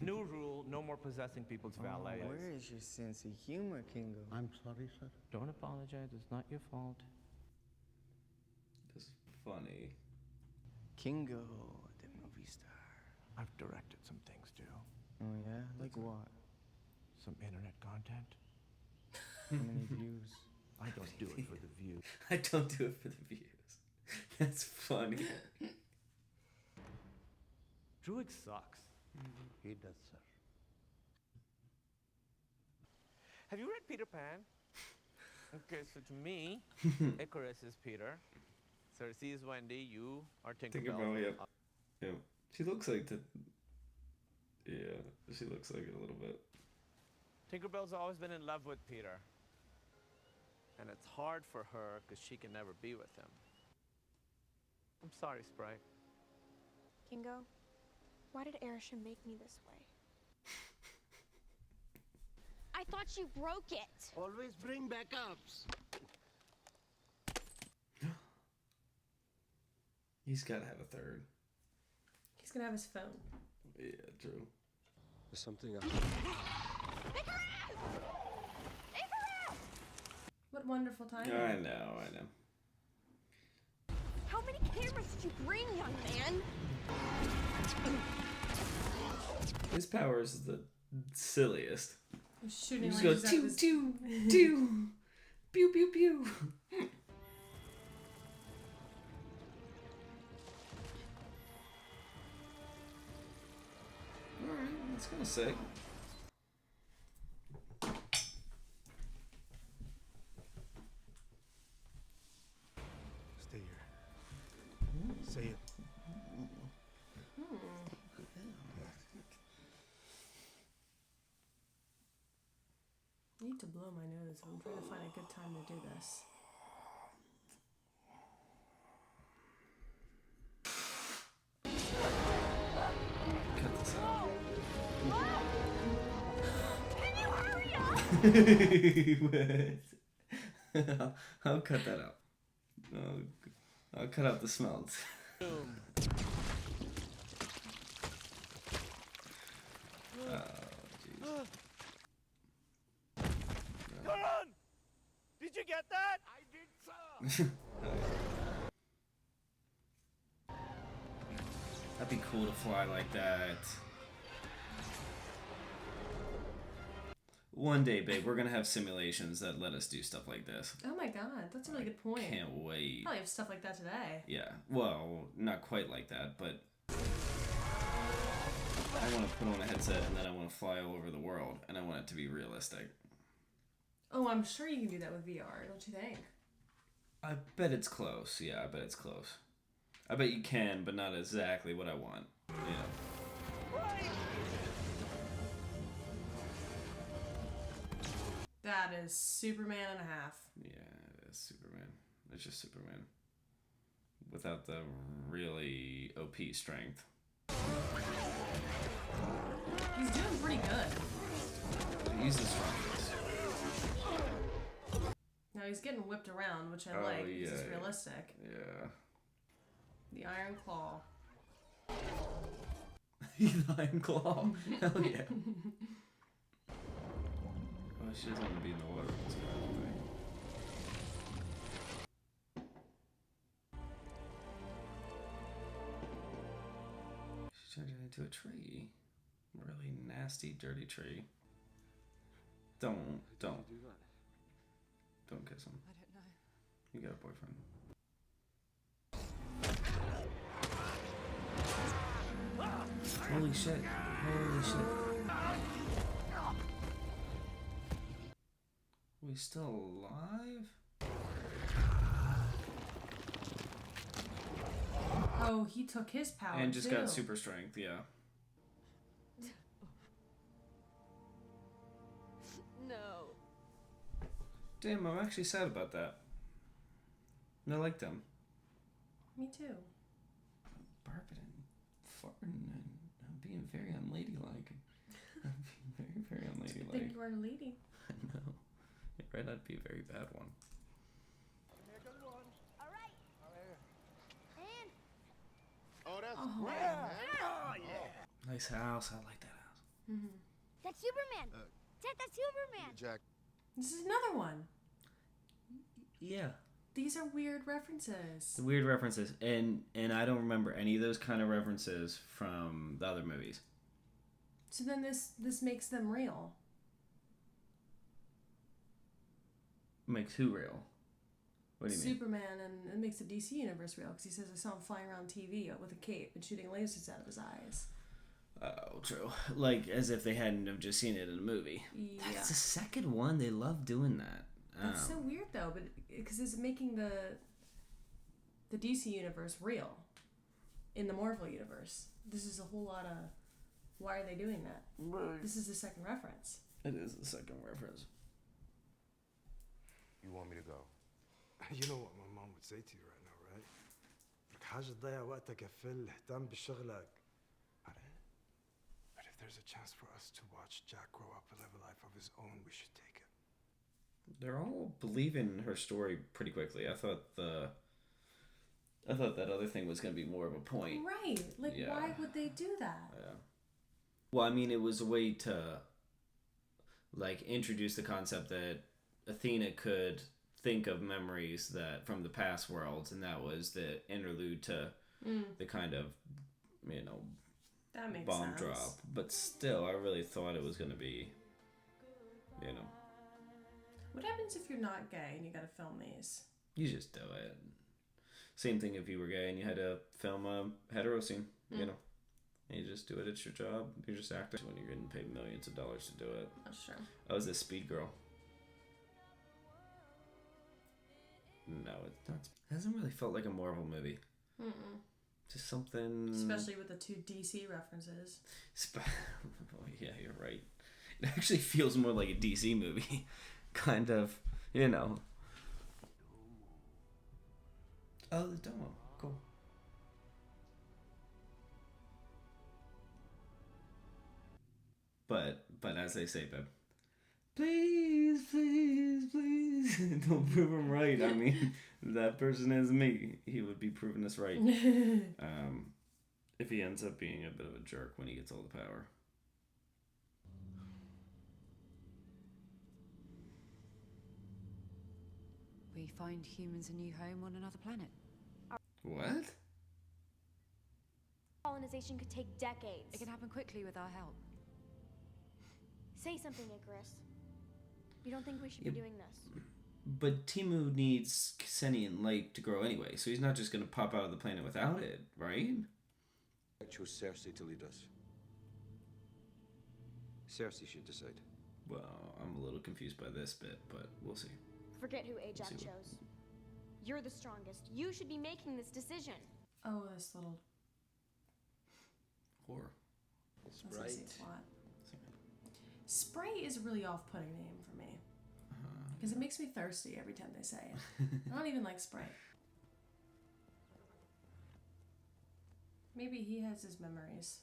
Speaker 13: New rule, no more possessing people's valets.
Speaker 15: Where is your sense of humor, Kingo?
Speaker 14: I'm sorry, sir.
Speaker 13: Don't apologize, it's not your fault.
Speaker 1: It's funny.
Speaker 15: Kingo, the movie star.
Speaker 13: I've directed some things, too.
Speaker 15: Oh, yeah? Like what?
Speaker 13: Some internet content.
Speaker 15: How many views?
Speaker 13: I don't do it for the views.
Speaker 1: I don't do it for the views. That's funny.
Speaker 13: Druid sucks.
Speaker 14: He does, sir.
Speaker 13: Have you read Peter Pan? Okay, so to me, Icarus is Peter. Cersei is Wendy. You are Tinkerbell.
Speaker 1: Tinkerbell, yep. Yeah. She looks like the... Yeah, she looks like it a little bit.
Speaker 13: Tinkerbell's always been in love with Peter. And it's hard for her because she can never be with him. I'm sorry, Sprite.
Speaker 5: Kingo, why did Arisha make me this way? I thought you broke it.
Speaker 14: Always bring backups.
Speaker 1: He's got to have a third.
Speaker 2: He's gonna have his phone.
Speaker 1: Yeah, true.
Speaker 10: There's something else.
Speaker 2: What wonderful timing.
Speaker 1: I know.
Speaker 5: How many cameras did you bring, young man?
Speaker 1: His power is the silliest.
Speaker 2: Shooting
Speaker 1: you just
Speaker 2: lasers
Speaker 1: go
Speaker 2: out of his...
Speaker 1: two, pew, pew, pew. Alright, that's kind of sick.
Speaker 14: Stay here. Say it.
Speaker 2: I need to blow my nose. I'm trying to find a good time to do this.
Speaker 1: Cut this out.
Speaker 5: Can you hurry
Speaker 1: up? I'll cut that out. I'll cut out the smells.
Speaker 13: Karan! Did you get that? I did, sir.
Speaker 1: That'd be cool to fly like that. One day, babe, we're gonna have simulations that let us do stuff like this.
Speaker 2: Oh my god, that's a really good point.
Speaker 1: Can't wait.
Speaker 2: Probably have stuff like that today.
Speaker 1: Yeah, well, not quite like that, but I want to put on a headset and then I want to fly all over the world, and I want it to be realistic.
Speaker 2: Oh, I'm sure you can do that with VR, don't you think?
Speaker 1: I bet it's close. Yeah, I bet it's close. I bet you can, but not exactly what I want. Yeah.
Speaker 2: That is Superman and a half.
Speaker 1: Yeah, it's Superman. It's just Superman. Without the really OP strength.
Speaker 2: He's doing pretty good.
Speaker 1: He's the strongest.
Speaker 2: Now he's getting whipped around, which I like.
Speaker 1: Yeah,
Speaker 2: It's just realistic.
Speaker 1: Yeah.
Speaker 2: The Iron Claw.
Speaker 1: The Iron Claw. Hell yeah. Oh, she doesn't want to be in the water with this guy, I don't think. She turned it into a tree. Really nasty, dirty tree. Don't
Speaker 3: do that?
Speaker 1: Don't kiss him.
Speaker 7: I don't know.
Speaker 1: You got a boyfriend. Holy shit. Holy shit. We still alive?
Speaker 2: Oh, he took his power
Speaker 1: And just
Speaker 2: too.
Speaker 1: got super strength, yeah.
Speaker 6: No.
Speaker 1: Damn, I'm actually sad about that. I liked them.
Speaker 2: Me too.
Speaker 1: Barking and farting and being very unladylike. I'm being very, very
Speaker 2: I
Speaker 1: unladylike.
Speaker 2: think you are a lady.
Speaker 1: I know. It read out to be a very bad one.
Speaker 10: Oh, that's
Speaker 2: Oh.
Speaker 10: great, man. Oh, yeah.
Speaker 1: Nice house. I like that house.
Speaker 2: Mm-hmm.
Speaker 5: That's Superman. Dad, that's Superman.
Speaker 10: Jack.
Speaker 2: This is another one.
Speaker 1: Yeah.
Speaker 2: These are weird references.
Speaker 1: The weird references. And I don't remember any of those kind of references from the other movies.
Speaker 2: So then this makes them real.
Speaker 1: Makes who real? What do you mean?
Speaker 2: Superman, and it makes the DC universe real because he says I saw him flying around TV with a cape and shooting lasers out of his eyes.
Speaker 1: Oh, true. Like, as if they hadn't have just seen it in a movie.
Speaker 2: Yeah.
Speaker 1: That's the second one. They love doing that.
Speaker 2: That's so weird, though, but because it's making the DC universe real in the Marvel universe. This is a whole lot of... Why are they doing that?
Speaker 10: Right.
Speaker 2: This is the second reference.
Speaker 1: It is the second reference.
Speaker 10: You want me to go?
Speaker 16: You know what my mom would say to you right now, right? لك حاجة تضيع وقتك يا فل اهتم بشغلك. But if there's a chance for us to watch Jack grow up and live a life of his own, we should take it.
Speaker 1: They're all believing her story pretty quickly. I thought that other thing was going to be more of a point.
Speaker 2: Right. Like,
Speaker 1: Yeah.
Speaker 2: why would they do that?
Speaker 1: Yeah. Well, I mean, it was a way to, like, introduce the concept that Athena could think of memories that from the past worlds, and that was the interlude to the kind of,
Speaker 2: that makes
Speaker 1: bomb
Speaker 2: sense.
Speaker 1: drop. But still, I really thought it was going to be,
Speaker 2: What happens if you're not gay and you gotta film these?
Speaker 1: you just do it. Same thing if you were gay and you had to film a hetero scene, And you just do it. It's your job. You're just acting when you're getting paid millions of dollars to do it.
Speaker 2: That's true.
Speaker 1: I was a Speed Girl. No, it's not. It hasn't really felt like a Marvel movie. Just something...
Speaker 2: Especially with the two DC references.
Speaker 1: Oh, yeah, you're right. It actually feels more like a DC movie. Kind of, Oh, the Domo. Cool. But as they say, babe, please, don't prove him right. I mean, that person is me. He would be proving us right. If he ends up being a bit of a jerk when he gets all the power.
Speaker 7: We find humans a new home on another planet.
Speaker 1: What?
Speaker 5: Colonization could take decades.
Speaker 7: It can happen quickly with our help.
Speaker 5: Say something, Icarus. You don't think we should be doing this?
Speaker 1: But Timu needs Ksenian light to grow anyway, so he's not just going to pop out of the planet without it, right?
Speaker 3: I chose Cersei to lead us. Cersei should decide.
Speaker 1: Well, I'm a little confused by this bit, but we'll see.
Speaker 5: Forget who Ajax chose. You're the strongest. You should be making this decision.
Speaker 2: Oh, this little...
Speaker 1: Whore.
Speaker 2: Sprite is a really off-putting name for me. Because it makes me thirsty every time they say it. I don't even like Sprite. Maybe he has his memories.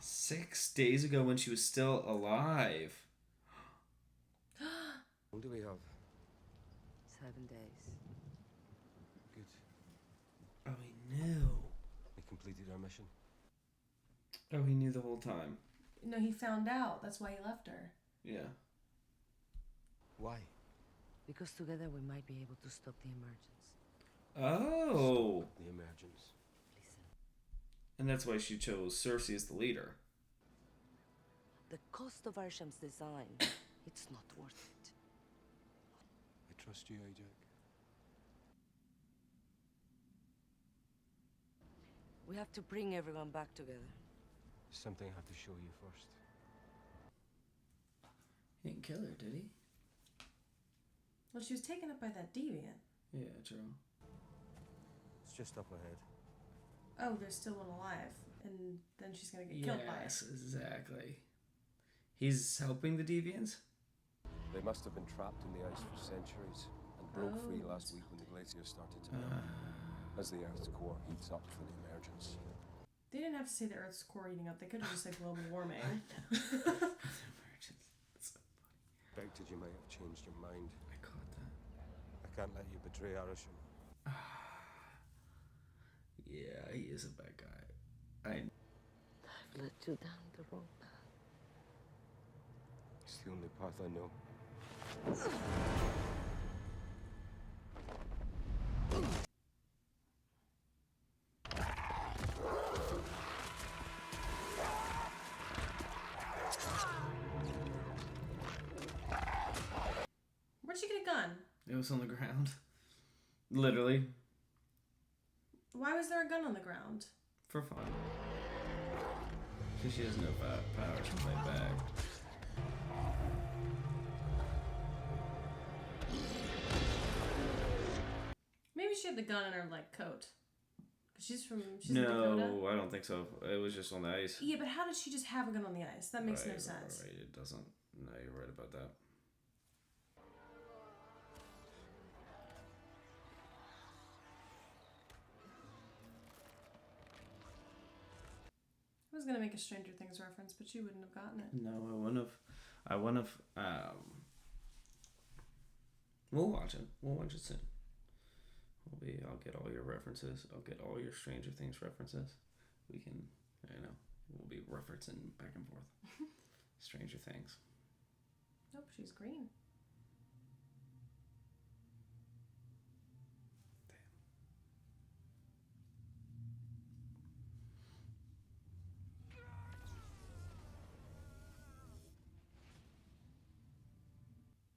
Speaker 1: 6 days ago when she was still alive.
Speaker 3: What do we have?
Speaker 11: 7 days.
Speaker 3: Good.
Speaker 1: Oh, he knew.
Speaker 3: We completed our mission.
Speaker 1: Oh, he knew the whole time.
Speaker 2: No, he found out. That's why he left her.
Speaker 1: Yeah.
Speaker 3: Why?
Speaker 11: Because together we might be able to stop the emergence.
Speaker 1: Oh.
Speaker 3: Stop the emergence.
Speaker 11: Listen.
Speaker 1: And that's why she chose Cersei as the leader.
Speaker 11: The cost of Arsham's design, it's not worth it.
Speaker 3: I trust you, Ajax.
Speaker 11: We have to bring everyone back together.
Speaker 3: Something I have to show you first.
Speaker 1: He didn't kill her, did he?
Speaker 2: Well, she was taken up by that deviant.
Speaker 1: Yeah, true.
Speaker 3: It's just up ahead.
Speaker 2: Oh, there's still one alive. And then she's gonna get killed by it.
Speaker 1: Yes, exactly. He's helping the deviants?
Speaker 3: They must have been trapped in the ice for centuries and broke free last week when the glaciers started to melt. As the Earth's core heats up for the emergence.
Speaker 2: They didn't have to say the Earth's core heating up. They could have just said global warming.
Speaker 3: Expected you might have changed your mind.
Speaker 1: I caught that.
Speaker 3: I can't let you betray Arisham.
Speaker 1: Yeah, he is a bad guy.
Speaker 11: I've led you down the wrong path.
Speaker 3: It's the only path I know.
Speaker 2: Where'd she get a gun?
Speaker 1: It was on the ground. Literally.
Speaker 2: Why was there a gun on the ground?
Speaker 1: For fun. Because she has no power to fight back.
Speaker 2: Maybe she had the gun in her like coat. Cause she's in Dakota.
Speaker 1: No, I don't think so. It was just on the ice.
Speaker 2: Yeah, but how did she just have a gun on the ice? That makes no sense.
Speaker 1: Right, it doesn't. No, you're right about that.
Speaker 2: I was gonna make a Stranger Things reference, but you wouldn't have gotten it.
Speaker 1: No, I wouldn't have. We'll watch it. We'll watch it soon. I'll get all your references. I'll get all your Stranger Things references. We can, we'll be referencing back and forth. Stranger Things.
Speaker 2: Nope, she's green.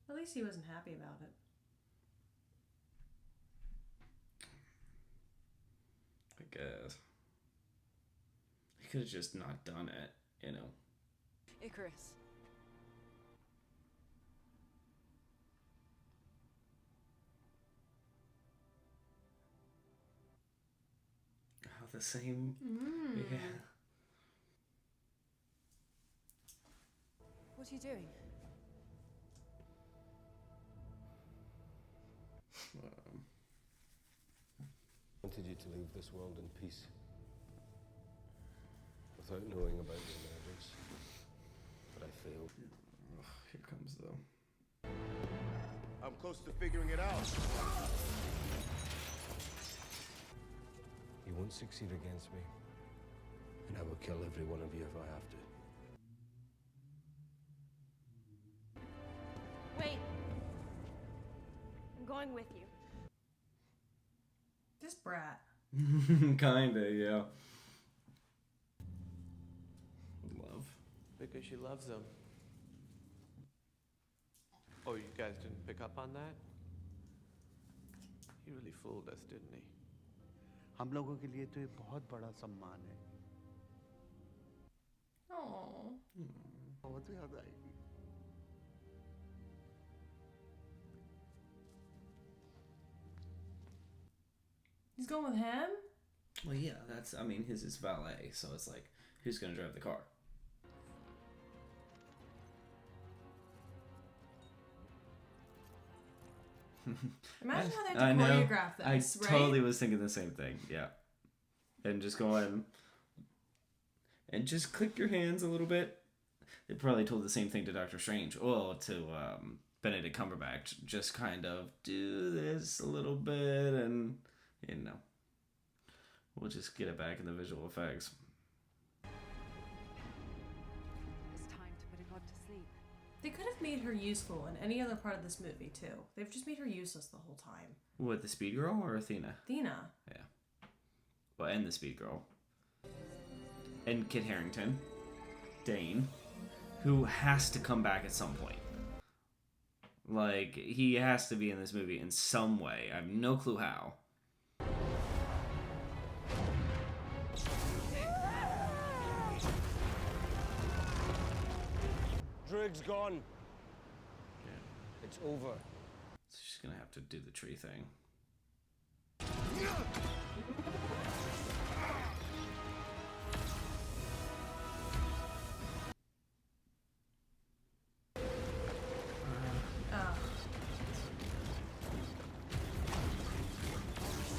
Speaker 2: At least he wasn't happy about it.
Speaker 1: I guess. He could have just not done it,
Speaker 7: Icarus.
Speaker 1: Oh, the same. Yeah.
Speaker 7: What are you doing?
Speaker 3: I wanted you to leave this world in peace. Without knowing about the emergence. But I failed.
Speaker 1: Here comes the...
Speaker 10: I'm close to figuring it out.
Speaker 3: You won't succeed against me. And I will kill every one of you if I have to.
Speaker 5: Wait. I'm going with you.
Speaker 2: This brat.
Speaker 1: Kinda, yeah. Love.
Speaker 13: Because she loves him. Oh, you guys didn't pick up on that? He really fooled us, didn't he?
Speaker 14: हम लोगों के लिए तो ये बहुत बड़ा सम्मान है।
Speaker 2: Oh.
Speaker 14: बहुत याद आएगी।
Speaker 2: He's going with him?
Speaker 1: Well, yeah, his is valet, so it's like, who's gonna drive the car?
Speaker 2: Imagine how they have to choreograph this,
Speaker 1: I totally was thinking the same thing, yeah. And just go in and just click your hands a little bit. They probably told the same thing to Doctor Strange. Well, to Benedict Cumberbatch. Just kind of do this a little bit and, we'll just get it back in the visual effects.
Speaker 7: It's time to put a god to sleep.
Speaker 2: They could have made her useful in any other part of this movie, too. They've just made her useless the whole time.
Speaker 1: What, the Speed Girl or Athena?
Speaker 2: Athena.
Speaker 1: Yeah. Well, and the Speed Girl. And Kit Harington. Dane. Who has to come back at some point. Like, he has to be in this movie in some way. I have no clue how.
Speaker 3: Drig's gone. It's over.
Speaker 1: So she's gonna have to do the tree thing.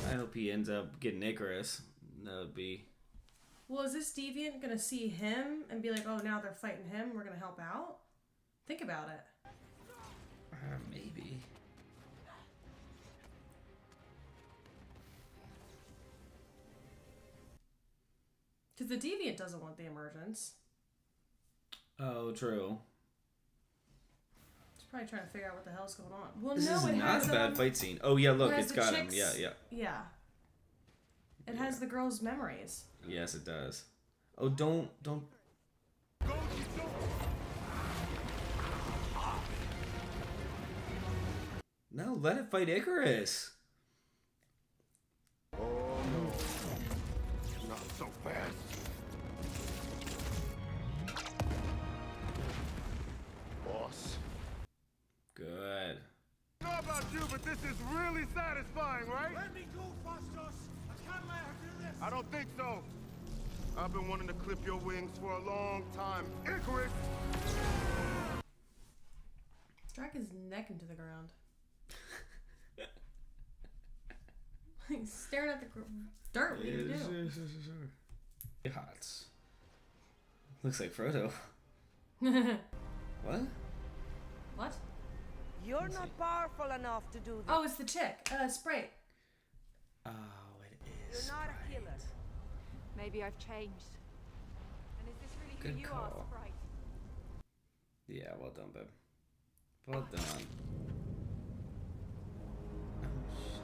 Speaker 1: I hope he ends up getting Icarus. That would be...
Speaker 2: Well, is this deviant gonna see him and be like, oh, now they're fighting him, we're gonna help out? Think about it.
Speaker 1: Maybe.
Speaker 2: Because the deviant doesn't want the emergence.
Speaker 1: Oh, true.
Speaker 2: He's probably trying to figure out what the hell's going on. Well,
Speaker 1: This
Speaker 2: no,
Speaker 1: is
Speaker 2: it
Speaker 1: not
Speaker 2: has
Speaker 1: a bad fight scene. Oh, yeah, look, it's got him.
Speaker 2: chicks.
Speaker 1: Yeah.
Speaker 2: Yeah. It has the girl's memories.
Speaker 1: Yes, it does. Oh, don't. No, let it fight Icarus.
Speaker 10: Oh no. Not so fast.
Speaker 8: is really satisfying, right?
Speaker 16: Let me go, Fastos. I can't let her do this.
Speaker 8: I don't think so. I've been wanting to clip your wings for a long time. Icarus!
Speaker 2: Drag his neck into the ground. He's staring at the dirt. What do you do?
Speaker 1: Hot. Looks like Frodo. What?
Speaker 2: What?
Speaker 11: You're not powerful enough to do this.
Speaker 2: Oh, it's the chick. Sprite.
Speaker 1: Oh, it is.
Speaker 11: You're not a killer.
Speaker 7: Maybe I've changed.
Speaker 5: And is this really
Speaker 1: Good
Speaker 5: who you
Speaker 1: call.
Speaker 5: are, Sprite?
Speaker 1: Yeah, well done, babe. Well done. Oh, shit.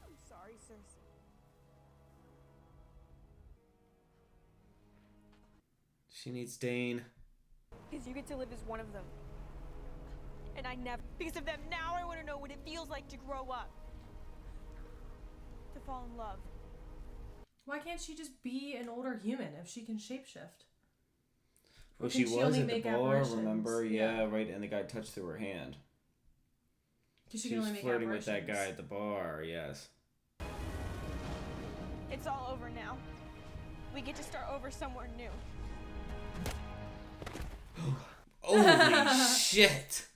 Speaker 5: I'm sorry, Cersei.
Speaker 1: She needs Dane.
Speaker 5: Because you get to live as one of them. And I never. Because of them, now I want to know what it feels like to grow up. To fall in love.
Speaker 2: Why can't she just be an older human if she can shapeshift?
Speaker 1: Well,
Speaker 2: Can
Speaker 1: she
Speaker 2: she
Speaker 1: was
Speaker 2: only
Speaker 1: at the
Speaker 2: make
Speaker 1: bar,
Speaker 2: apparitions?
Speaker 1: remember?
Speaker 2: Yeah.
Speaker 1: Yeah, right, and the guy touched through her hand.
Speaker 2: 'Cause she
Speaker 1: She
Speaker 2: can
Speaker 1: was
Speaker 2: only make
Speaker 1: flirting with that guy
Speaker 2: apparitions.
Speaker 1: at the bar, yes.
Speaker 5: It's all over now. We get to start over somewhere new.
Speaker 1: Holy shit!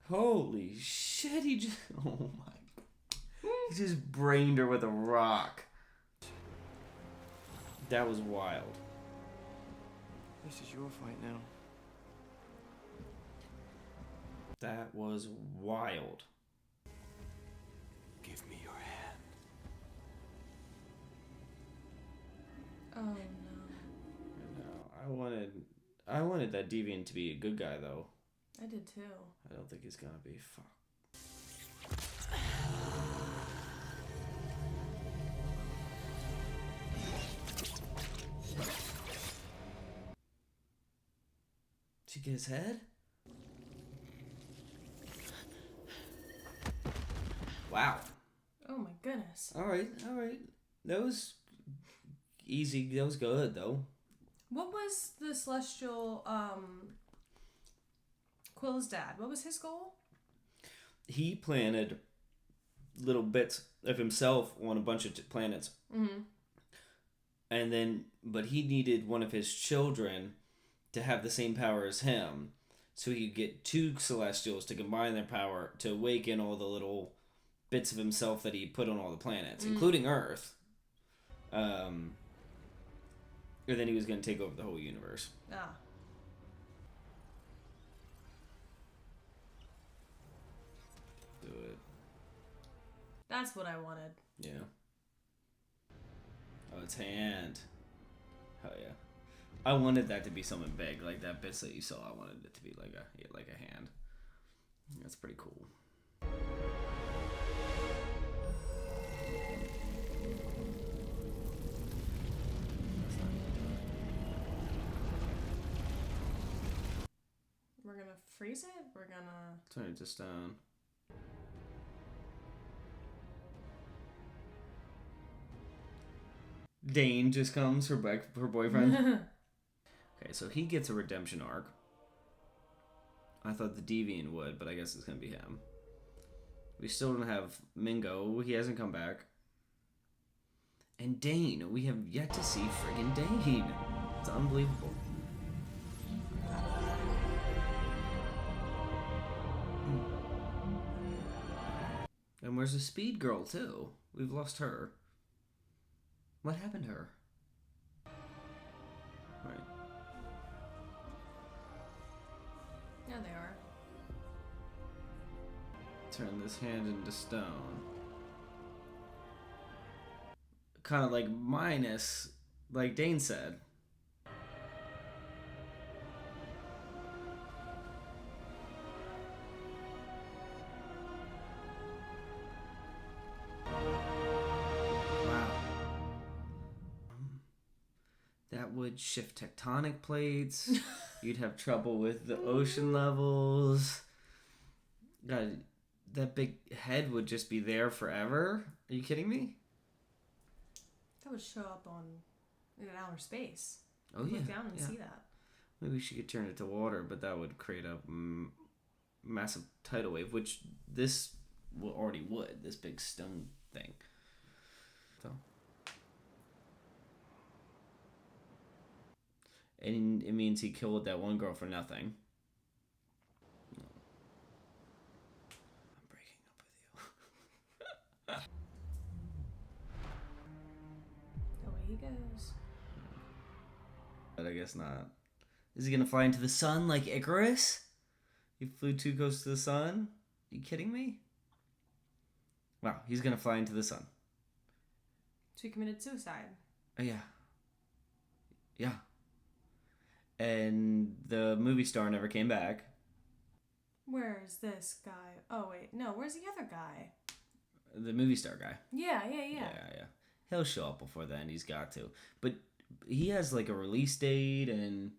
Speaker 1: Holy shit, he just... Oh my... He just brained her with a rock. That was wild.
Speaker 15: This is your fight now.
Speaker 1: That was wild.
Speaker 3: Give me your hand.
Speaker 2: Oh no.
Speaker 1: No, I wanted that deviant to be a good guy though.
Speaker 2: I did too.
Speaker 1: I don't think he's gonna be. Fuck. Did she get his head? Wow.
Speaker 2: Oh my goodness.
Speaker 1: Alright. That was easy. That was good though.
Speaker 2: What was the celestial Quill's dad? What was his goal?
Speaker 1: He planted little bits of himself on a bunch of planets.
Speaker 2: Mm-hmm.
Speaker 1: And then, but he needed one of his children to have the same power as him. So he could get two celestials to combine their power to awaken all the little bits of himself that he put on all the planets, including Earth. And then he was going to take over the whole universe.
Speaker 2: Ah.
Speaker 1: Do it.
Speaker 2: That's what I wanted.
Speaker 1: Yeah. Oh, it's hand. Hell yeah. I wanted that to be something big, like that bits that you saw. I wanted it to be like a hand. That's pretty cool.
Speaker 2: We're gonna freeze it? We're gonna...
Speaker 1: Turn it just down. Dane just comes, her boyfriend. Okay, so he gets a redemption arc. I thought the Deviant would, but I guess it's gonna be him. We still don't have Mingo. He hasn't come back. And Dane. We have yet to see friggin' Dane. It's unbelievable. And where's the speed girl, too? We've lost her. What happened to her? Right.
Speaker 2: Yeah, they are.
Speaker 1: Turn this hand into stone. Kind of like minus, like Dane said. Wow. That would shift tectonic plates. You'd have trouble with the ocean levels. God, that big head would just be there forever. Are you kidding me?
Speaker 2: That would show up in outer space.
Speaker 1: Oh,
Speaker 2: Look
Speaker 1: yeah,
Speaker 2: down and
Speaker 1: yeah.
Speaker 2: see that.
Speaker 1: Maybe she could turn it to water, but that would create a massive tidal wave, which this already would. This big stone thing. So. And it means he killed that one girl for nothing. No. I'm breaking up with you.
Speaker 2: Away he goes.
Speaker 1: But I guess not. Is he gonna fly into the sun like Icarus? He flew too close to the sun? Are you kidding me? Wow, he's gonna fly into the sun.
Speaker 2: So he committed suicide.
Speaker 1: Oh, yeah. Yeah. And the movie star never came back.
Speaker 2: Where's this guy? Oh, wait. No, where's the other guy?
Speaker 1: The movie star guy.
Speaker 2: Yeah.
Speaker 1: Yeah. He'll show up before then. He's got to. But he has like a release date, and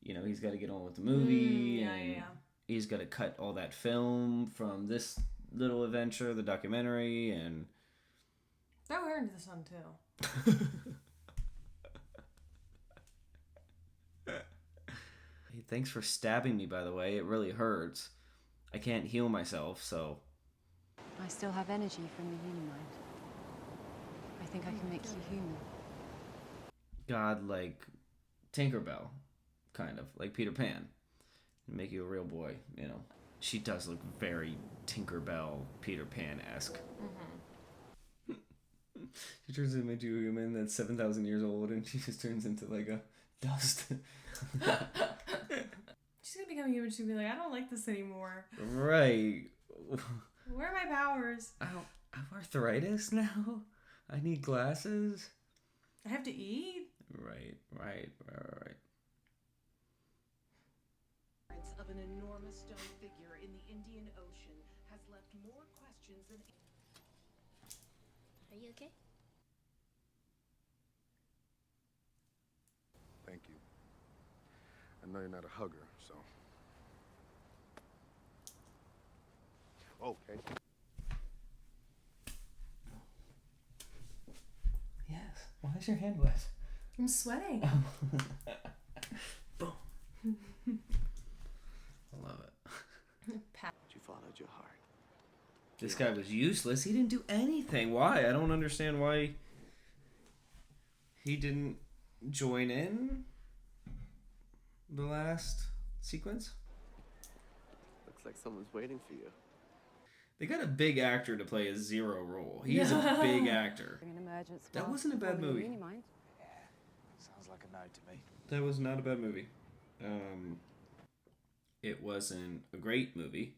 Speaker 1: he's got to get on with the movie.
Speaker 2: Yeah.
Speaker 1: He's got to cut all that film from this little adventure, the documentary, and
Speaker 2: Throw her into the sun too.
Speaker 1: Hey, thanks for stabbing me, by the way. It really hurts. I can't heal myself, so.
Speaker 7: I still have energy from the human mind. I think I can make you human.
Speaker 1: God, like Tinkerbell, kind of like Peter Pan, make you a real boy. She does look very Tinkerbell, Peter Pan-esque. She turns into a human that's 7,000 years old, and she just turns into like a dust.
Speaker 2: She's gonna become human. She'll be like, I don't like this anymore.
Speaker 1: Right.
Speaker 2: Where are my powers?
Speaker 1: I have arthritis now. I need glasses.
Speaker 2: I have to eat.
Speaker 1: Right.
Speaker 17: Of an enormous stone figure in the Indian Ocean has left more questions than.
Speaker 6: Are you okay?
Speaker 10: Thank you. I know you're not a hugger, so. Okay.
Speaker 1: Yes. Why is your hand wet?
Speaker 2: I'm sweating.
Speaker 1: Boom. I love it.
Speaker 15: You followed your heart.
Speaker 1: This guy was useless. He didn't do anything. Why? I don't understand why he didn't join in the last sequence.
Speaker 15: Looks like someone's waiting for you.
Speaker 1: They got a big actor to play a zero role. He is a big actor.
Speaker 7: An emergence.
Speaker 1: That wasn't a bad movie.
Speaker 4: Sounds like a no to me.
Speaker 1: That was not a bad movie. It wasn't a great movie.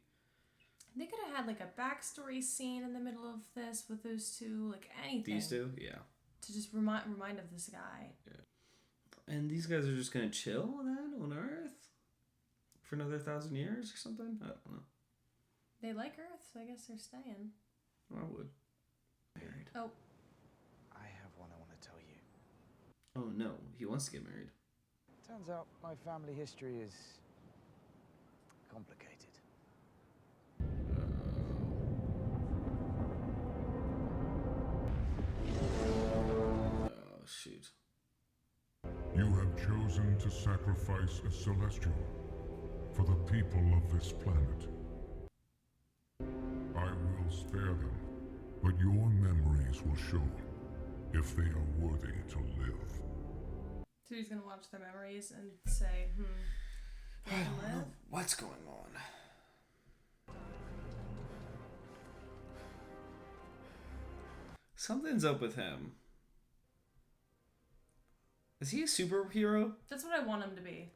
Speaker 2: They could have had like a backstory scene in the middle of this with those two, like anything.
Speaker 1: These two, yeah.
Speaker 2: To just remind of this guy.
Speaker 1: Yeah. And these guys are just gonna chill then on Earth for another 1,000 years or something. I don't know.
Speaker 2: They like Earth, so I guess they're staying.
Speaker 1: I would. Married.
Speaker 2: Oh.
Speaker 4: I have one I want to tell you.
Speaker 1: Oh no, he wants to get married.
Speaker 4: Turns out my family history is complicated.
Speaker 1: Oh shoot.
Speaker 8: You have chosen to sacrifice a celestial for the people of this planet. I will spare them, but your memories will show if they are worthy to live.
Speaker 2: So he's gonna watch their memories and say,
Speaker 1: I don't know what's going on. Something's up with him. Is he a superhero?
Speaker 2: That's what I want him to be.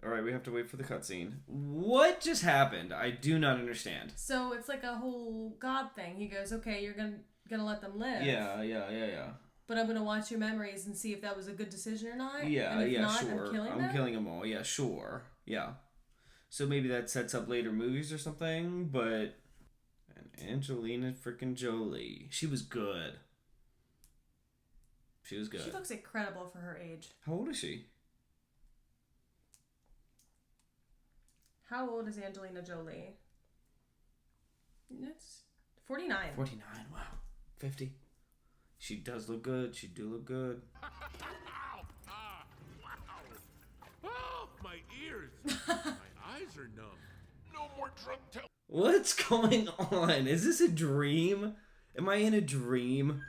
Speaker 1: Alright, we have to wait for the cutscene. What just happened? I do not understand.
Speaker 2: So it's like a whole God thing. He goes, okay, you're gonna let them live.
Speaker 1: Yeah.
Speaker 2: But I'm gonna watch your memories and see if that was a good decision or not.
Speaker 1: Yeah,
Speaker 2: and if not,
Speaker 1: sure.
Speaker 2: I'm killing
Speaker 1: them all. Yeah, sure. Yeah. So maybe that sets up later movies or something, but... And Angelina freaking Jolie. She was good. She was good.
Speaker 2: She looks incredible for her age.
Speaker 1: How old is she?
Speaker 2: How old is Angelina Jolie? It's 49.
Speaker 1: 49, wow. 50. She does look good. She do look good.
Speaker 8: My eyes are numb. No more drug tell.
Speaker 1: What's going on? Is this a dream? Am I in a dream?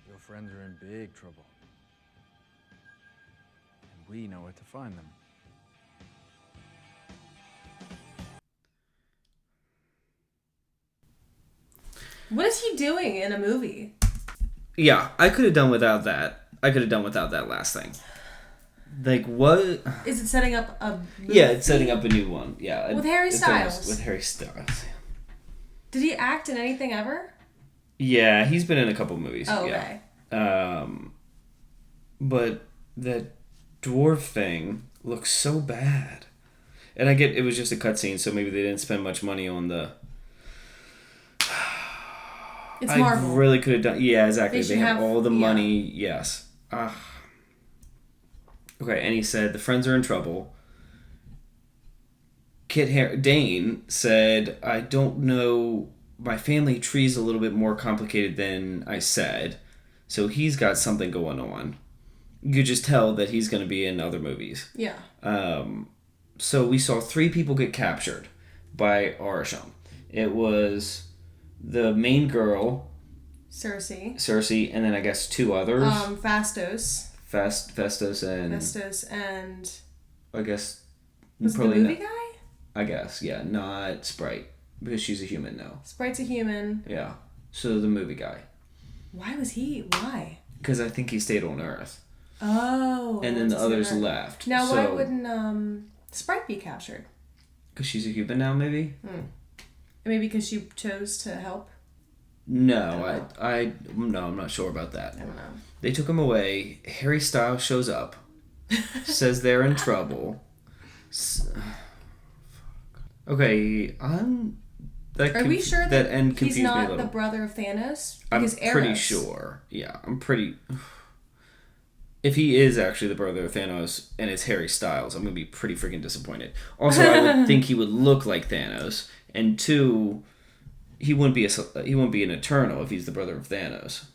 Speaker 4: Your friends are in big trouble. And we know where to find them.
Speaker 2: What is he doing in a movie?
Speaker 1: Yeah, I could have done without that. I could have done without that last thing. Like, what?
Speaker 2: Is it setting up a movie?
Speaker 1: Yeah, it's setting up a new one. Yeah.
Speaker 2: With Harry Styles.
Speaker 1: With Harry Styles.
Speaker 2: Did he act in anything ever?
Speaker 1: Yeah, he's been in a couple movies.
Speaker 2: Oh, okay.
Speaker 1: Yeah. But that dwarf thing looks so bad. And I get it was just a cutscene, so maybe they didn't spend much money on the...
Speaker 2: It's Marvel.
Speaker 1: I really could have done... Yeah, exactly. They have all the money.
Speaker 2: Yeah.
Speaker 1: Yes. Okay, and he said, the friends are in trouble. Dane said, I don't know... My family tree's a little bit more complicated than I said. So he's got something going on. You could just tell that he's going to be in other movies.
Speaker 2: Yeah.
Speaker 1: So we saw 3 people get captured by Arsham. It was the main girl,
Speaker 2: Cersei,
Speaker 1: and then I guess 2 others.
Speaker 2: Fastos.
Speaker 1: Festus
Speaker 2: and
Speaker 1: I guess
Speaker 2: was
Speaker 1: probably
Speaker 2: the movie guy?
Speaker 1: I guess, yeah, not Sprite because she's a human now.
Speaker 2: Sprite's a human.
Speaker 1: Yeah. So the movie guy.
Speaker 2: Why?
Speaker 1: Because I think he stayed on Earth.
Speaker 2: Oh.
Speaker 1: And then the others left.
Speaker 2: Now, why wouldn't Sprite be captured?
Speaker 1: Because she's a human now, maybe?
Speaker 2: Maybe because she chose to help?
Speaker 1: No, no, I'm not sure about that.
Speaker 2: I don't know.
Speaker 1: They took him away. Harry Styles shows up, says they're in trouble. Okay,
Speaker 2: Are we sure that he's
Speaker 1: me a
Speaker 2: not
Speaker 1: little.
Speaker 2: the brother of Thanos?
Speaker 1: I'm pretty sure. Yeah, I'm pretty... If he is actually the brother of Thanos and it's Harry Styles, I'm going to be pretty freaking disappointed. Also, I would think he would look like Thanos. And 2, he wouldn't be an Eternal if he's the brother of Thanos.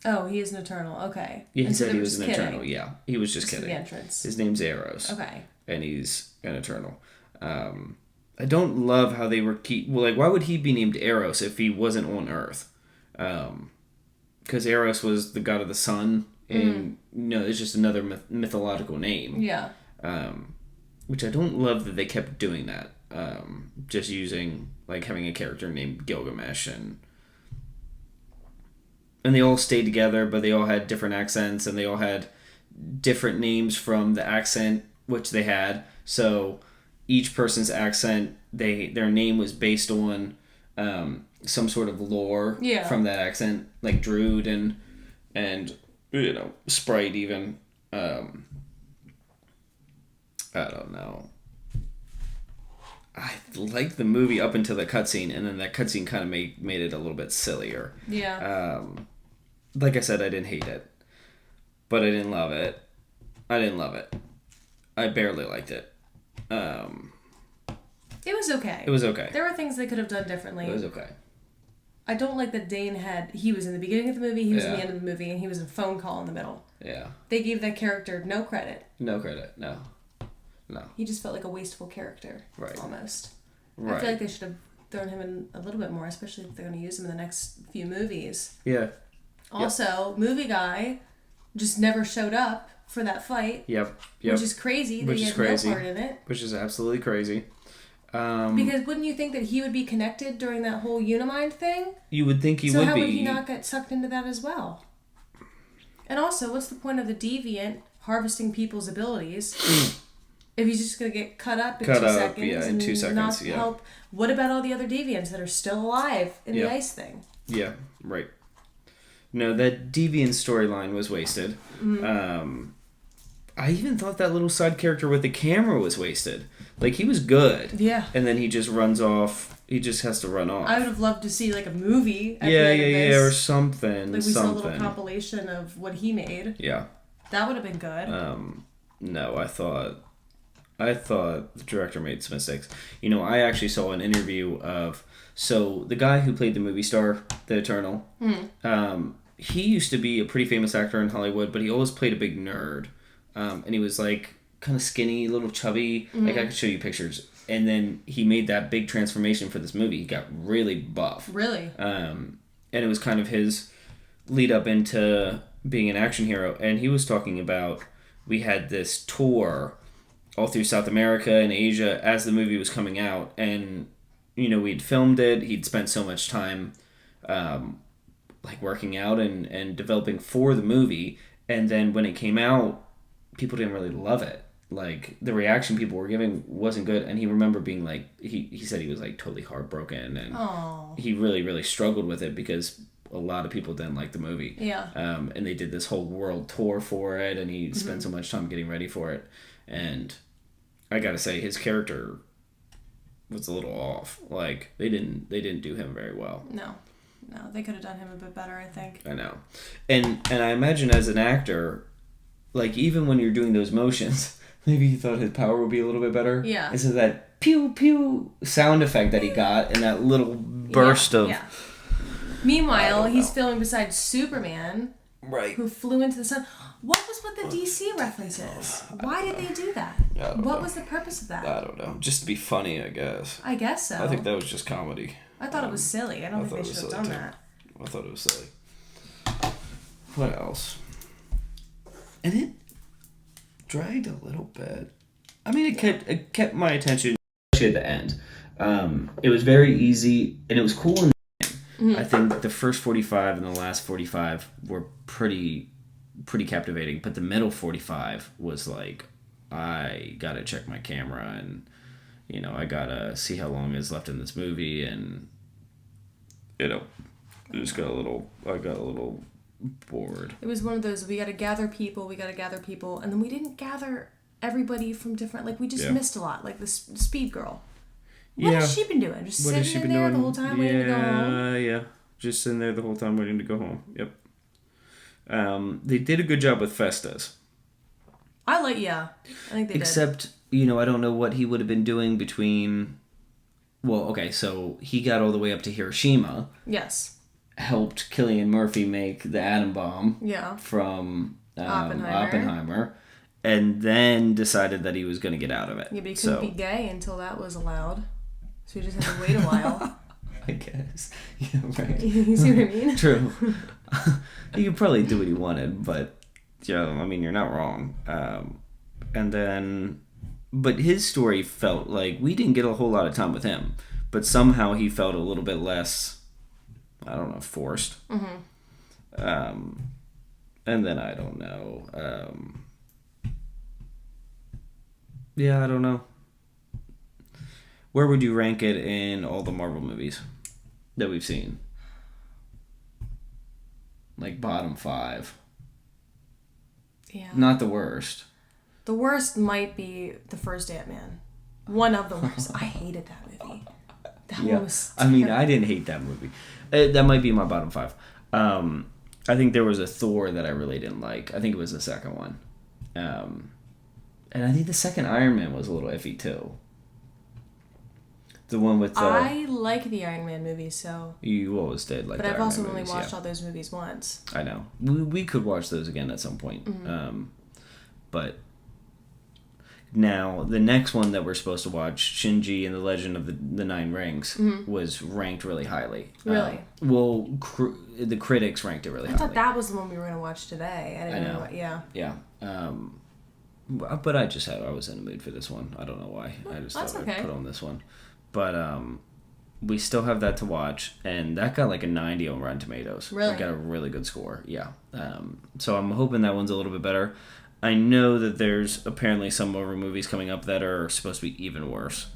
Speaker 2: Oh, he is an Eternal. Okay.
Speaker 1: Yeah, he said he was an Eternal. Yeah, he was just kidding.
Speaker 2: The entrance.
Speaker 1: His name's Eros.
Speaker 2: Okay.
Speaker 1: And he's an Eternal. I don't love how they were why would he be named Eros if he wasn't on Earth? Because Eros was the god of the sun, and it's just another mythological name.
Speaker 2: Yeah.
Speaker 1: Which I don't love that they kept doing that. Just using having a character named Gilgamesh and they all stayed together, but they all had different accents and they all had different names from the accent which they had. So each person's accent, their name was based on some sort of lore from that accent, like Druid and Sprite even. I don't know. I liked the movie up until the cutscene, and then that cutscene kind of made it a little bit sillier.
Speaker 2: Yeah.
Speaker 1: Like I said, I didn't hate it, but I didn't love it. I barely liked it.
Speaker 2: It was okay.
Speaker 1: It was okay.
Speaker 2: There were things they could have done differently.
Speaker 1: It was okay.
Speaker 2: I don't like that Dane he was in the beginning of the movie, he was in the end of the movie, and he was in a phone call in the middle.
Speaker 1: Yeah.
Speaker 2: They gave that character no credit.
Speaker 1: No credit, no.
Speaker 2: He just felt like a wasteful character.
Speaker 1: Right.
Speaker 2: Almost.
Speaker 1: Right.
Speaker 2: I feel like they should have thrown him in a little bit more, especially if they're going to use him in the next few movies.
Speaker 1: Yeah.
Speaker 2: Also, movie guy just never showed up for that fight.
Speaker 1: Yep.
Speaker 2: Which is crazy. Which is crazy. No part in it.
Speaker 1: Which is absolutely crazy.
Speaker 2: Because wouldn't you think that he would be connected during that whole Unimind thing?
Speaker 1: You would think he would be.
Speaker 2: So how would he not get sucked into that as well? And also, what's the point of the deviant harvesting people's abilities if he's just going to get cut up in 2 seconds?
Speaker 1: Yeah, in 2 seconds,
Speaker 2: not help? What about all the other deviants that are still alive in the ice thing?
Speaker 1: Yeah, right. No, that deviant storyline was wasted.
Speaker 2: Mm-hmm.
Speaker 1: I even thought that little side character with the camera was wasted. He was good.
Speaker 2: Yeah.
Speaker 1: And then he just runs off. He just has to run off.
Speaker 2: I would have loved to see a movie. At
Speaker 1: the
Speaker 2: end of this.
Speaker 1: or something.
Speaker 2: We saw a little compilation of what he made.
Speaker 1: Yeah.
Speaker 2: That would have been good.
Speaker 1: No, I thought the director made some mistakes. I actually saw an interview of the guy who played the movie star, the Eternal. He used to be a pretty famous actor in Hollywood, but he always played a big nerd. And he was kind of skinny, little chubby. Like I could show you pictures. And then he made that big transformation for this movie. He got really buff.
Speaker 2: Really?
Speaker 1: And it was kind of his lead up into being an action hero. And he was talking about, we had this tour all through South America and Asia as the movie was coming out. And, you know, we'd filmed it. He'd spent so much time like working out and developing for the movie. And then when it came out, people didn't really love it. Like, the reaction people were giving wasn't good. And he remembered being like, he said he was like totally heartbroken. And he really, really struggled with it because a lot of people didn't like the movie.
Speaker 2: Yeah.
Speaker 1: And they did this whole world tour for it. And he spent so much time getting ready for it. And I gotta say, his character was a little off. Like, they didn't do him very well.
Speaker 2: No, they could have done him a bit better, I think.
Speaker 1: I know. And I imagine as an actor, like, even when you're doing those motions, maybe he thought his power would be a little bit better.
Speaker 2: Yeah.
Speaker 1: Instead of that pew pew sound effect that he got and that little burst of.
Speaker 2: Yeah. Meanwhile, he's filming beside Superman,
Speaker 1: right,
Speaker 2: who flew into the sun. What was with the DC references? Why did they do that? What was the purpose of that?
Speaker 1: I don't know. Just to be funny, I guess.
Speaker 2: I guess so.
Speaker 1: I think that was just comedy.
Speaker 2: I thought it was silly. I don't think they should have done that.
Speaker 1: I thought it was silly. What else? And it dragged a little bit. I mean, it kept my attention, especially at the end. It was very easy, and it was cool. I think the first 45 and the last 45 were pretty captivating, but the middle 45 was like, I gotta check my camera, and you know, I gotta see how long is left in this movie, and you know, I got a little bored.
Speaker 2: It was one of those, we gotta gather people, and then we didn't gather everybody from different, like, we just missed a lot, like the speed girl. What has she been doing? Just sitting in there the whole time waiting to go home?
Speaker 1: Yeah. Just sitting there the whole time waiting to go home. Yep. They did a good job with Festus.
Speaker 2: I think they did.
Speaker 1: Except, you know, I don't know what he would have been doing between... Well, okay, so he got all the way up to Hiroshima.
Speaker 2: Yes.
Speaker 1: Helped Cillian Murphy make the atom bomb.
Speaker 2: Yeah.
Speaker 1: From Oppenheimer. And then decided that he was going to get out of it.
Speaker 2: Yeah, but he couldn't be gay until that was allowed. So he just had to wait a while.
Speaker 1: I guess. Yeah, right.
Speaker 2: You see what I mean?
Speaker 1: True. He could probably do what he wanted, but, you know, I mean, you're not wrong. And then... But his story felt like we didn't get a whole lot of time with him. But somehow he felt a little bit less, I don't know, forced. Mm-hmm. And then I don't know. Yeah, I don't know. Where would you rank it in all the Marvel movies that we've seen? Like bottom 5.
Speaker 2: Yeah.
Speaker 1: Not the worst.
Speaker 2: The worst might be the first Ant-Man. One of the worst. I hated that movie. That was terrible.
Speaker 1: I mean, I didn't hate that movie. That might be my bottom 5. I think there was a Thor that I really didn't like. I think it was the second one. And I think the second Iron Man was a little iffy too. The one with...
Speaker 2: I like the Iron Man movies, so...
Speaker 1: You always did like
Speaker 2: but
Speaker 1: the
Speaker 2: I've
Speaker 1: Iron
Speaker 2: also
Speaker 1: Man
Speaker 2: only
Speaker 1: movies,
Speaker 2: watched all those movies once.
Speaker 1: I know. We could watch those again at some point.
Speaker 2: Mm-hmm.
Speaker 1: But now, the next one that we're supposed to watch, Shinji and the Legend of the Nine Rings, was ranked really highly.
Speaker 2: Really?
Speaker 1: Well, the critics ranked it really highly.
Speaker 2: I thought that was the one we were going to watch today. I didn't know. Yeah.
Speaker 1: But I was in the mood for this one. I don't know why. I just thought I'd put on this one. But we still have that to watch, and that got like a 90 on Rotten Tomatoes.
Speaker 2: Really?
Speaker 1: It got a really good score. Yeah. So I'm hoping that one's a little bit better. I know that there's apparently some Marvel movies coming up that are supposed to be even worse.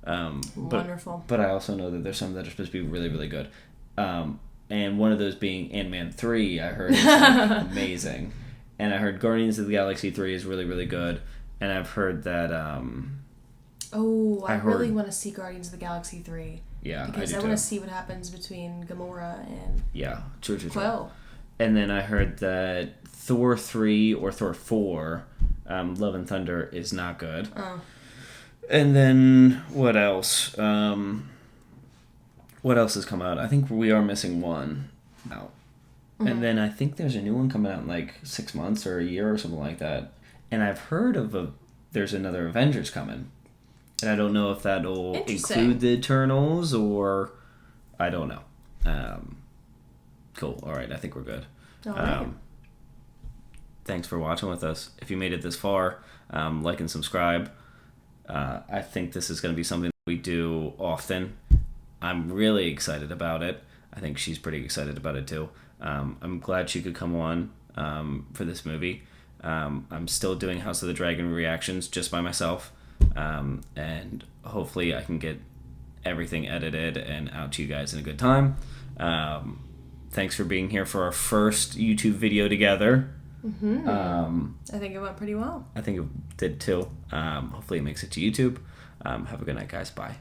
Speaker 2: Wonderful.
Speaker 1: But I also know that there's some that are supposed to be really, really good. And one of those being Ant-Man 3, I heard is like amazing. And I heard Guardians of the Galaxy 3 is really, really good. And I've heard that...
Speaker 2: I really want to see Guardians of the Galaxy 3.
Speaker 1: Yeah,
Speaker 2: because I want to see what happens between Gamora and...
Speaker 1: Yeah, true.
Speaker 2: Quill.
Speaker 1: And then I heard that Thor 3 or Thor 4, Love and Thunder, is not good.
Speaker 2: Oh.
Speaker 1: And then, what else? What else has come out? I think we are missing one out. Mm-hmm. And then I think there's a new one coming out in like 6 months or a year or something like that. And I've heard of a there's another Avengers coming. And I don't know if that'll include the Eternals or I don't know. Cool. All right. I think we're good.
Speaker 2: All right.
Speaker 1: Thanks for watching with us. If you made it this far, like and subscribe. I think this is going to be something that we do often. I'm really excited about it. I think she's pretty excited about it too. I'm glad she could come on for this movie. I'm still doing House of the Dragon reactions just by myself. And hopefully I can get everything edited and out to you guys in a good time. Thanks for being here for our first YouTube video together.
Speaker 2: Mm-hmm. I think it went pretty well.
Speaker 1: I think it did too. Hopefully it makes it to YouTube. Have a good night, guys. Bye.